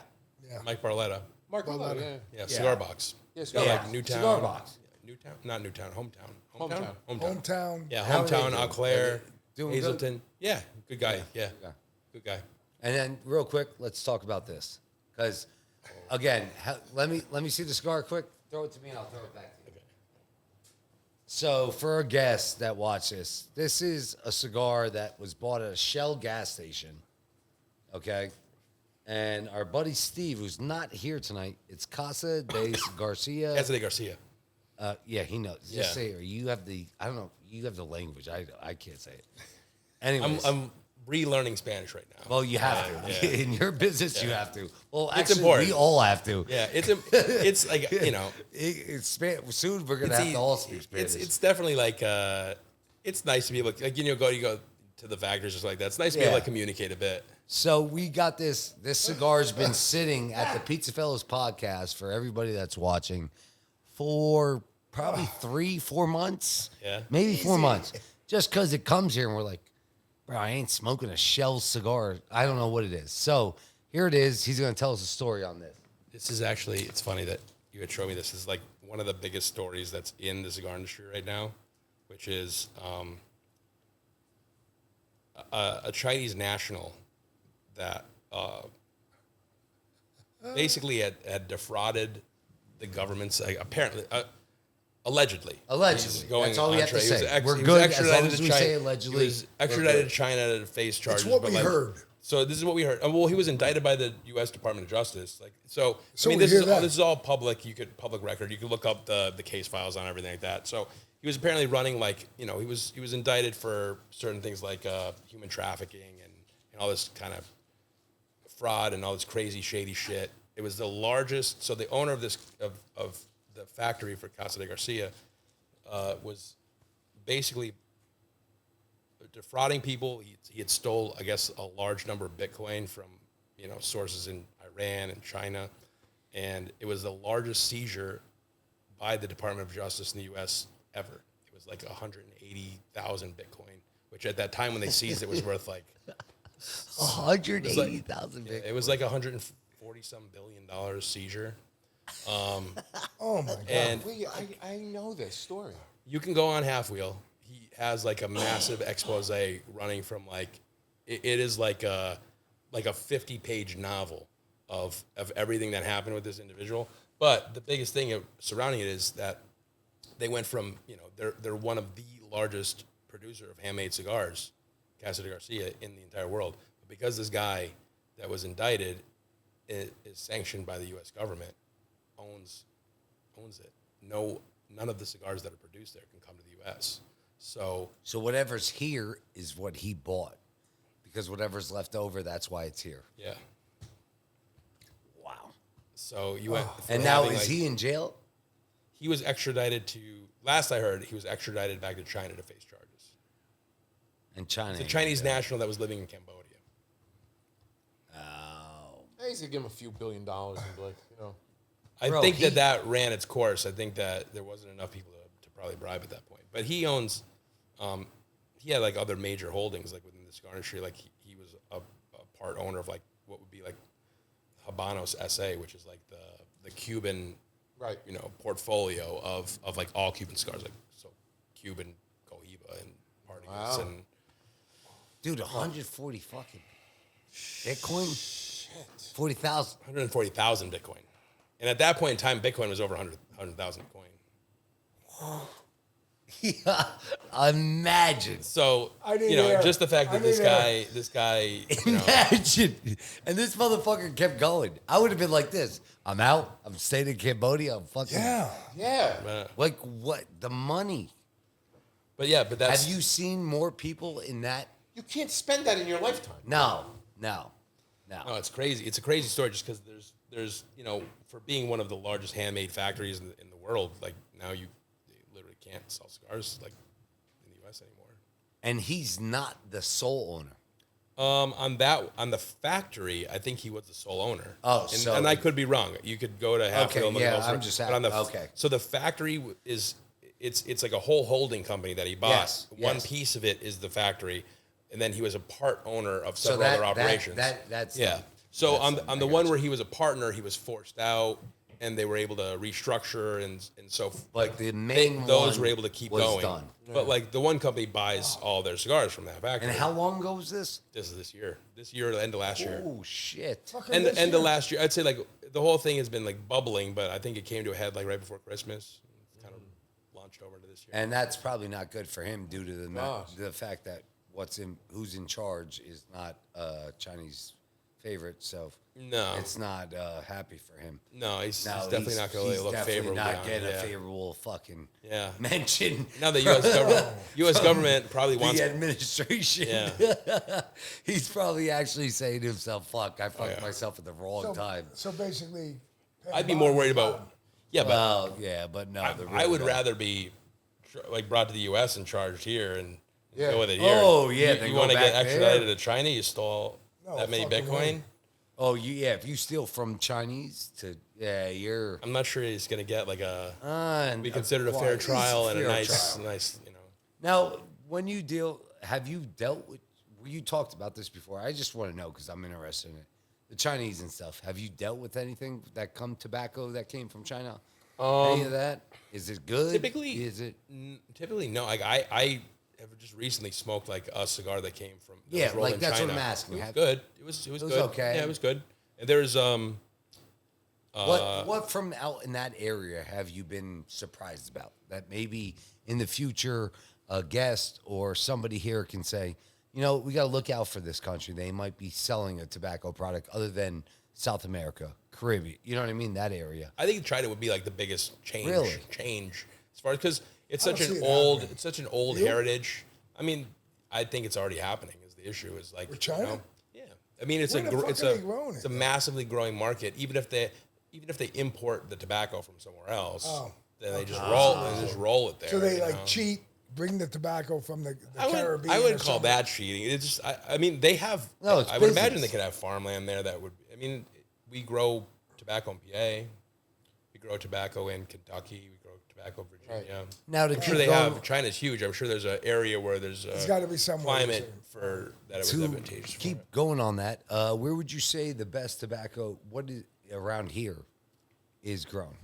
Mike Barletta. Mark Barletta, Yeah, Cigar Box. Yeah, Got Yeah. like Newtown. Cigar Box. Newtown, not Newtown, hometown. Hometown. Yeah, How are they hometown, doing? Eau Claire, Are they doing Hazleton. Yeah, good guy. Yeah, good guy. And then real quick, let's talk about this. Because, again, let me see the cigar quick. Throw it to me and I'll throw it back to you. So for our guests that watch this, this is a cigar that was bought at a Shell gas station. Okay. And our buddy Steve, who's not here tonight, it's Casa de Garcia. Casa de Garcia. Yeah, he knows. Just Yeah. say it. Or you have the, I don't know, you have the language. I can't say it. Anyways. I'm relearning Spanish right now. Well, you have to. Yeah. In your business, you have to. Well, It's actually, important. we all have to. Yeah, it's like, you know. Soon we're going to have to all speak Spanish. It's definitely like, it's nice to be able to, like, you go to the factories just like that. It's nice to be able to communicate a bit. So we got this. This cigar's been sitting at the PizzaFellas podcast for everybody that's watching for probably 3-4 months. Yeah. Maybe 4 months. Just because it comes here and we're like, bro, I ain't smoking a Shell cigar. I don't know what it is. So here it is. He's going to tell us a story on this. This is actually, it's funny that you had showed me this. This is like one of the biggest stories that's in the cigar industry right now, which is a Chinese national that basically had defrauded the government's, apparently, allegedly. Allegedly. That's all we have to He was say. ex- We're he was good as extradited long as to we China. say allegedly. He was extradited to China to face charges. It's what but we heard. So this is what we heard. Well, he was indicted by the U.S. Department of Justice. So I mean, we hear that. this is all public. Public record. You can look up the case files on everything like that. So he was apparently running he was indicted for certain things like human trafficking and all this kind of fraud and all this crazy shady shit. It was the largest. So the owner of this of the factory for Casa de Garcia was basically defrauding people. He had stole, I guess, a large number of Bitcoin from, sources in Iran and China. And it was the largest seizure by the Department of Justice in the U.S. ever. It was like 180,000 Bitcoin, which at that time when they seized it was worth like 180,000 Bitcoin. it was like $140-some billion seizure. Oh my God. And Wait, I know this story. you can go on Half Wheel. He has like a massive expose running from it is like a 50-page novel of everything that happened with this individual. But the biggest thing surrounding it is that they went from, they're one of the largest producer of handmade cigars, Casa de Garcia, in the entire world. But because this guy that was indicted is sanctioned by the U.S. government, owns it. None of the cigars that are produced there can come to the U.S. So whatever's here is what he bought, because whatever's left over, that's why it's here. yeah. Wow. So you went. from And now having, is he in jail? He was extradited to. Last I heard, he was extradited back to China to face charges. In China. It's a Chinese national that was living in Cambodia. I used to give him a few $1 billion and be like, I Bro, think he- that ran its course. I think that there wasn't enough people to probably bribe at that point. But he owns, he had like other major holdings like within the cigar industry. Like he was a part owner of like what would be like Habanos SA, which is like the Cuban, right. portfolio of like all Cuban cigars, like so Cuban Cohiba and Partagas and Dude, 140 fucking Bitcoin? 40,000. 140,000 Bitcoin. And at that point in time, Bitcoin was over 100,000 Bitcoin. Yeah, imagine. So, I didn't hear. just the fact that I this didn't guy, Imagine. And this motherfucker kept going. I would have been like this. I'm out. I'm staying in Cambodia. I'm fucking. Yeah. Yeah. Like what? The money. but that's. Have you seen more people in that? You can't spend that in your lifetime. No. No, it's crazy. It's a crazy story just because there's for being one of the largest handmade factories in the world, like now you literally can't sell cigars like in the U.S. anymore. And he's not the sole owner. On the factory, I think he was the sole owner. Oh, so- and I could be wrong. You could go to Half Okay, Wheel and look yeah, at those, I'm just but on the okay. So the factory it's like a whole holding company that he bought. Yes, One yes. piece of it is the factory, and then he was a part owner of So several that, other operations. that's yeah. So that's on them. on I the got one you. where he was a partner, he was forced out, and they were able to restructure and so. But the main those one were able to keep was going. done. But like the one company buys all their cigars from that factory. And how long ago was this? This is this year. This year, the end of last year. Oh shit! Fucking And this end of year. last year, I'd say like the whole thing has been like bubbling, but I think it came to a head like right before Christmas. It's kind of launched over into this year. And that's probably not good for him due to No. the fact that who's in charge is not Chinese favorite. So No. it's not happy for him. No, he's No, definitely not going to look favorable. Not getting a yeah. favorable fucking Yeah. mention. Now the U.S. government probably wants. The administration. Yeah. He's probably actually saying to himself, "Fuck, I fucked yeah. myself at the wrong time." So basically, I'd be more worried about. Yeah, but Well, yeah, but no. I would rather be like brought to the U.S. and charged here and go with it here. Oh, yeah, then You go want to back get extradited there. to China? You stole No, that many fucking Bitcoin? way. Oh, if you steal from Chinese to you're I'm not sure he's going to get like a and be considered a fair trial and a fair nice, trial. nice, Now, when you have you dealt with? You talked about this before. I just want to know because I'm interested in it. The Chinese and stuff. Have you dealt with anything tobacco that came from China? Any of that? Is it good? Typically, is it? Typically, no. Like I have just recently smoked like a cigar that came from Yeah, was rolled like in that's what China. I'm asking. It was Have- good. It was good. okay. Yeah, it was good. And there's What from out in that area have you been surprised about that maybe in the future a guest or somebody here can say, we got to look out for this country. They might be selling a tobacco product other than South America, Caribbean. You know what I mean? That area. I think China would be like the biggest change. Really? Change as far as because it's I don't such see an it old, happening. it's such an old You? heritage. I mean, I think it's already happening. Is the issue is like With China? Yeah, I mean it's Where the fuck it's are they growing it's a it? massively growing market. Even if they import the tobacco from somewhere else, then they just roll it there. So they you like know? cheat, bring the tobacco from the I Caribbean. wouldn't or call something. that cheating. It's just, I mean, they have. No, it's I would imagine business. they could have farmland there that would. I mean, we grow tobacco in PA. We grow tobacco in Kentucky. We grow tobacco in Virginia. Now to I'm keep sure they going, have. China's huge. I'm sure there's an area where there's There's got to be somewhere. climate for that it was to advantageous. keep for it. going on that, where would you say the best tobacco? What is around here is grown?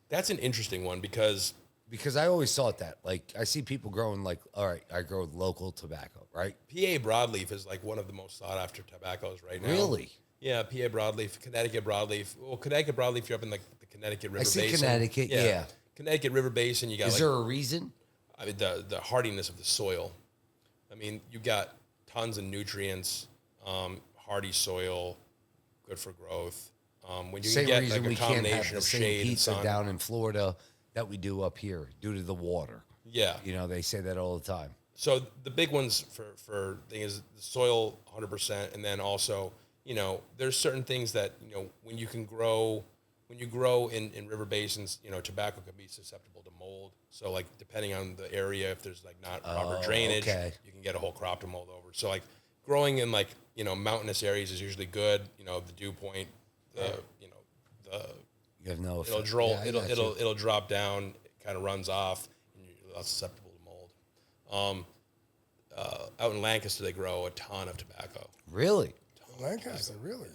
That's an interesting one because Because I always thought that. Like, I see people growing like, all right, I grow local tobacco, right? PA broadleaf is like one of the most sought after tobaccos right now. Really? Yeah, PA broadleaf, Connecticut broadleaf. Well, Connecticut broadleaf, you're up in like the Connecticut River I see Basin. Connecticut, yeah. Connecticut River Basin, you got Is like there a reason? I mean, the hardiness of the soil. I mean, you got tons of nutrients, hardy soil, good for growth. When you Same get reason like we a can't have combination the of same shade and pizza sun. down in Florida that we do up here due to the water. Yeah. They say that all the time. So the big ones for thing is the soil 100%, and then also, there's certain things that, when you grow in river basins, tobacco can be susceptible to mold. So like depending on the area, if there's like not proper drainage, okay. you can get a whole crop to mold over. So like growing in like, mountainous areas is usually good. The dew point, You have no it'll effect. roll, Yeah, I got you. it'll drop down, it kind of runs off, and you're less susceptible to mold. Out in Lancaster, they grow a ton of tobacco. Really? Lancaster, really?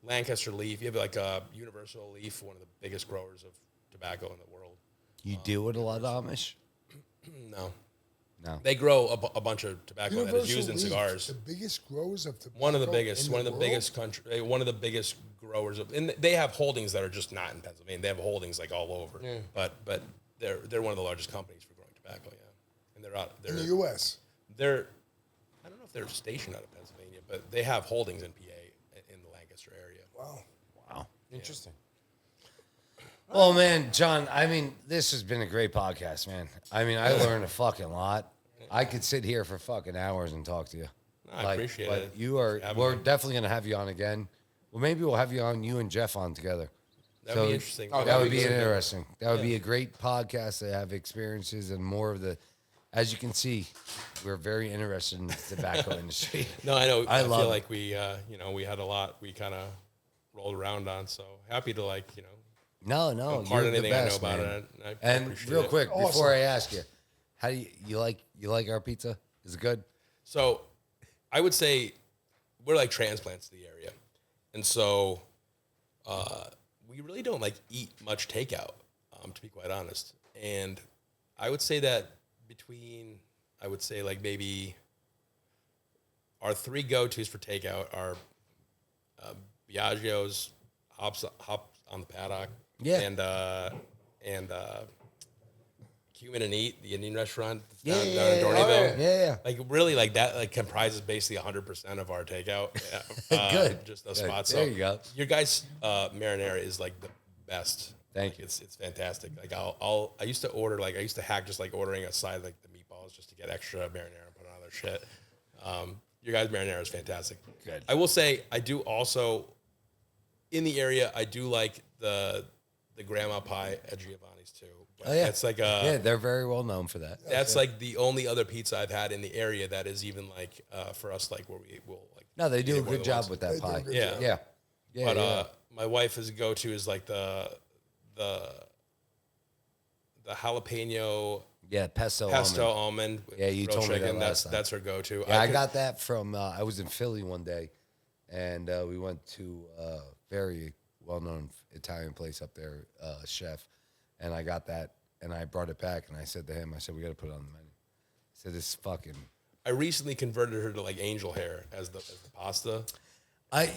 Lancaster leaf, you have like a Universal Leaf, one of the biggest growers of tobacco in the world. You deal with a lot of Amish? No, No. they grow a bunch of tobacco that is used in Leaf, cigars. The biggest growers of tobacco. One of the biggest, in one of the world? biggest country, one of the biggest growers of, and they have holdings that are just not in Pennsylvania. They have holdings like all over. Yeah. But they're one of the largest companies for growing tobacco. Yeah, and they're out. in the U.S. They're, I don't know if they're stationed out of Pennsylvania, but they have holdings in PA in the Lancaster area. Wow. Interesting. Well, man, John, I mean, this has been a great podcast, man. I mean, I learned a fucking lot. I could sit here for fucking hours and talk to you. I appreciate but it. We're Having me. definitely going to have you on again. Well, maybe we'll have you and Jeff on together. That'd be interesting. Oh, That would be be good. interesting. That would be a great podcast to have experiences and more of the, as you can see, we're very interested in the tobacco industry. No, I know. I love feel it. like we, we had a lot we kind of rolled around on. So happy to No, impart you're the anything I know best, about man. it. I And appreciate real it. quick, Awesome. before I ask you, how do you like our pizza? Is it good? So I would say we're like transplants to the area. And so we really don't eat much takeout, to be quite honest. And I would say that maybe our three go-tos for takeout are Biagio's, hops on the paddock, Yeah. and Human and Eat, the Indian restaurant Yeah, down yeah, in yeah. Dorneyville. Yeah. Like really, like that, like comprises basically 100% of our takeout. Good. Just those Good. spots. There So you go. Your guys' marinara is like the best. Thank you. It's fantastic. Like I used to hack just like ordering a side like the meatballs just to get extra marinara and put on other shit. Your guys' marinara is fantastic. Good. I will say I do also in the area. I do like the grandma pie at Giovanni's too. But Oh yeah, it's like yeah, they're very well known for that. that's like the only other pizza I've had in the area that is even like for us like where we will like. No, they do eat a it more good than job once. with that They do a pie. good Yeah. job. Yeah. But Yeah. my wife's go-to is like the jalapeno Yeah, pesto almond. Yeah, you grilled told me that chicken. last time. That's her go-to. Yeah, I got that from, I was in Philly one day, and we went to a very well-known Italian place up there, chef, and I got that, and I brought it back, and I said to him, I said, we got to put it on the menu. I said, this is fucking... I recently converted her to like angel hair as the pasta.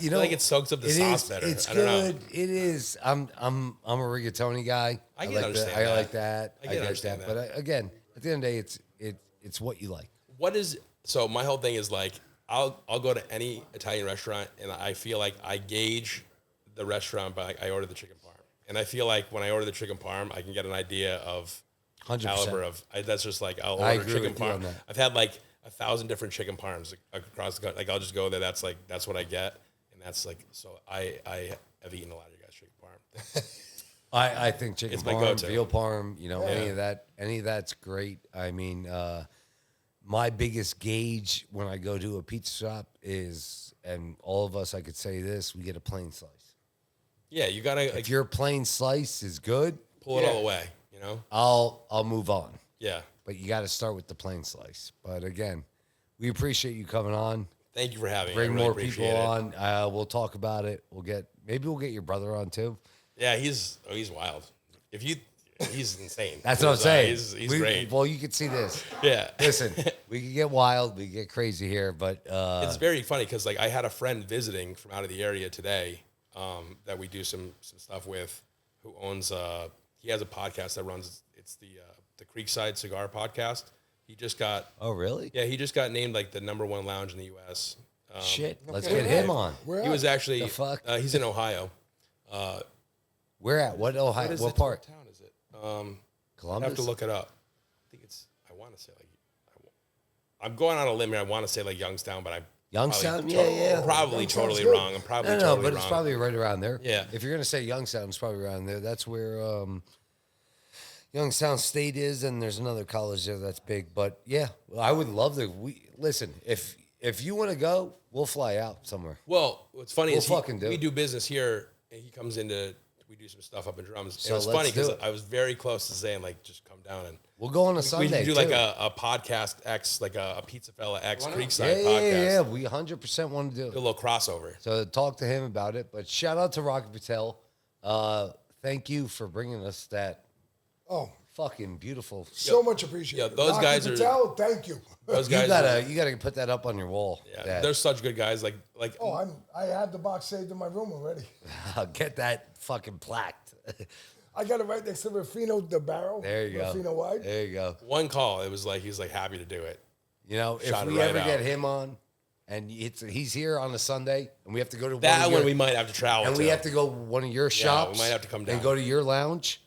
You know, like it soaks up the sauce better. It's I don't know. good. It is. I'm a rigatoni guy. I can like understand I that. like that. I can get understand that. But again, at the end of the day, it's what you like. What is so? My whole thing is like I'll go to any Italian restaurant and I feel like I gauge the restaurant by I order the chicken parm, and I feel like when I order the chicken parm, I can get an idea of 100%. caliber of. That's just like I'll I order agree chicken with you on parm. that. I've had like 1,000 different chicken parms across the country. Like I'll just go there. That's what I get, and that's like so. I have eaten a lot of your guys' chicken parm. I think chicken It's my parm, go-to. veal parm, any of that's great. I mean, my biggest gauge when I go to a pizza shop is, and all of us, I could say this, we get a plain slice. Yeah, you gotta If like, your plain slice is good, pull it all away. You know. I'll move on. Yeah. But you got to start with the plain slice. But again, we appreciate you coming on. Thank you for having me. Bring I really more appreciate people it. on. We'll talk about it. Maybe we'll get your brother on too. Yeah, he's wild. He's insane. That's what I'm saying. He's great. Well, you can see this. Yeah. Listen, we can get wild, we can get crazy here, but It's very funny because like I had a friend visiting from out of the area today that we do some stuff with, who owns he has a podcast that runs. It's the Creekside Cigar Podcast. He just got oh really? he just got named like the #1 lounge in the U.S. Shit, let's Okay. get him on. Where He at? was actually The fuck? He's in Ohio. Where at? What Ohio? What is What it? part? What town is it? I Columbus. have to look it up. I think it's. I want to say like. I'm going on a limb here. I want to say like Youngstown, but I'm Youngstown? probably, Yeah. probably Youngstown's totally good. wrong. I'm probably No, totally but wrong. it's probably right around there. Yeah. If you're gonna say Youngstown, it's probably around there. That's where Youngstown State is, and there's another college there that's big. But yeah, I would love to. Listen, if you want to go, we'll fly out somewhere. Well, what's funny We'll is fucking do we it. do business here, and he comes into. We do some stuff up in Drums. So And it was let's funny because do it. I was very close to saying like, just come down and We'll go on a we Sunday. can do too. like a podcast X, like a Pizza Fella X Creekside yeah, podcast. yeah. We 100% want to do Do a it. little crossover. So talk to him about it. But shout out to Rocky Patel. Thank you for bringing us that Oh, fucking beautiful. so much appreciated. Yeah, those Rocky guys are- Patel, thank you. Those You guys, gotta put that up on your wall. yeah, that- they're such good guys. Like Oh, I have the box saved in my room already. get that fucking plaqued. I got it right next to Rufino the barrel. There you go. Rufino wide. There you go. one call, it was like he's like happy to do it. You know, if Shot it we right ever out. get him on, and he's here on a Sunday, and we have to go to That one of one your, we might have to travel. and to. we have to go one of your shops. we might have to come and down. go to your lounge.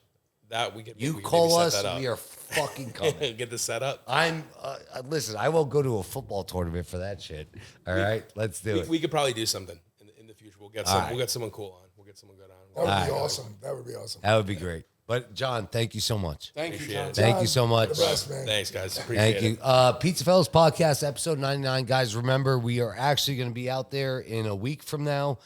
That we could. You we could call maybe us, set that up. we are fucking coming. Get the setup. I'm listen. I won't go to a football tournament for that shit. All right, let's do it. We could probably do something in the future. We'll get some. right. We'll get someone cool on. We'll get someone good on. That would be Alright. awesome. That would be awesome. That would be great. But John, thank you so much. Thank you, Appreciate John. it. Thank you so much. The best, man. Thanks, guys. Appreciate Thank you. it. PizzaFellas Podcast, episode 99. Guys, remember, we are actually going to be out there in a week from now.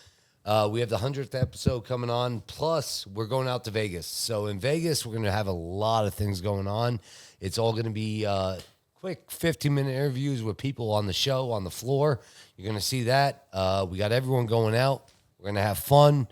We have the 100th episode coming on. Plus, we're going out to Vegas. So in Vegas, we're going to have a lot of things going on. It's all going to be quick 15-minute interviews with people on the show, on the floor. You're going to see that. We got everyone going out. We're going to have fun.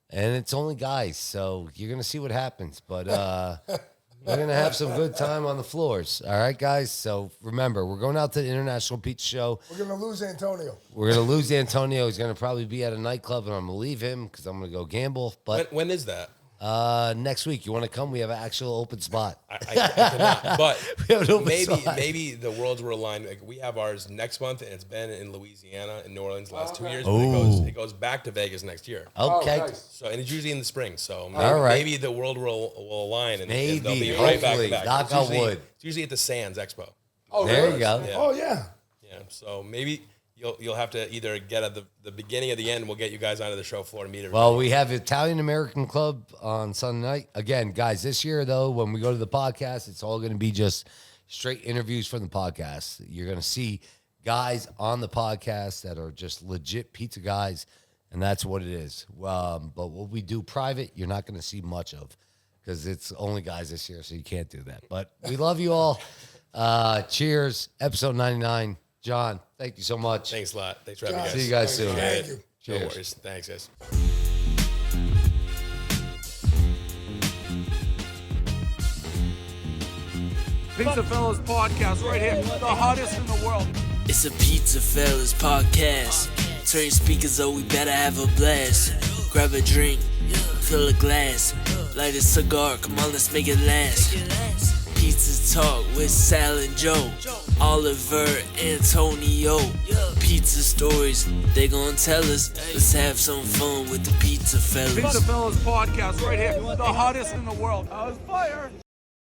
And it's only guys, so you're going to see what happens. But we're going to have some good time on the floors. All right, guys? So remember, we're going out to the International Pizza Show. We're gonna lose Antonio. We're going to lose Antonio. He's going to probably be at a nightclub, and I'm going to leave him because I'm going to go gamble. But When is that? Next week, you want to come? We have an actual open spot. I cannot, but We have an open maybe spot. maybe the worlds were aligned. Like we have ours next month, and it's been in Louisiana and New Orleans the last 2 years. But it goes back to Vegas next year. Okay. Oh, nice. So and it's usually in the spring. So maybe, All right. maybe the world will align and Maybe, they'll be right back hopefully. to back. Knock It's on usually- wood. It's usually at the Sands Expo. Oh, There really? you go. Yeah. Oh yeah. Yeah. So maybe you'll have to either get at the beginning of the end. We'll get you guys onto the show floor to meet everybody. Well, we have Italian American Club on Sunday night. Again, guys, this year, though, when we go to the podcast, it's all going to be just straight interviews from the podcast. You're going to see guys on the podcast that are just legit pizza guys, and that's what it is. But what we do private, you're not going to see much of because it's only guys this year, so you can't do that. But we love you all. Cheers. Episode 99. John, thank you so much. Thanks a lot. Thanks for having me, guys. See you guys soon. Thank you. No Cheers. worries. Thanks, guys. PizzaFellas Podcast right here. The hottest in the world. It's a PizzaFellas Podcast. Turn your speakers up, we better have a blast. Grab a drink, fill a glass. Light a cigar, come on, let's make it last. Pizza Talk with Sal and Joe. Oliver, Antonio. Pizza stories, they gon' tell us. Let's have some fun with the PizzaFellas. PizzaFellas Podcast right here. The hottest in the world. I was fired.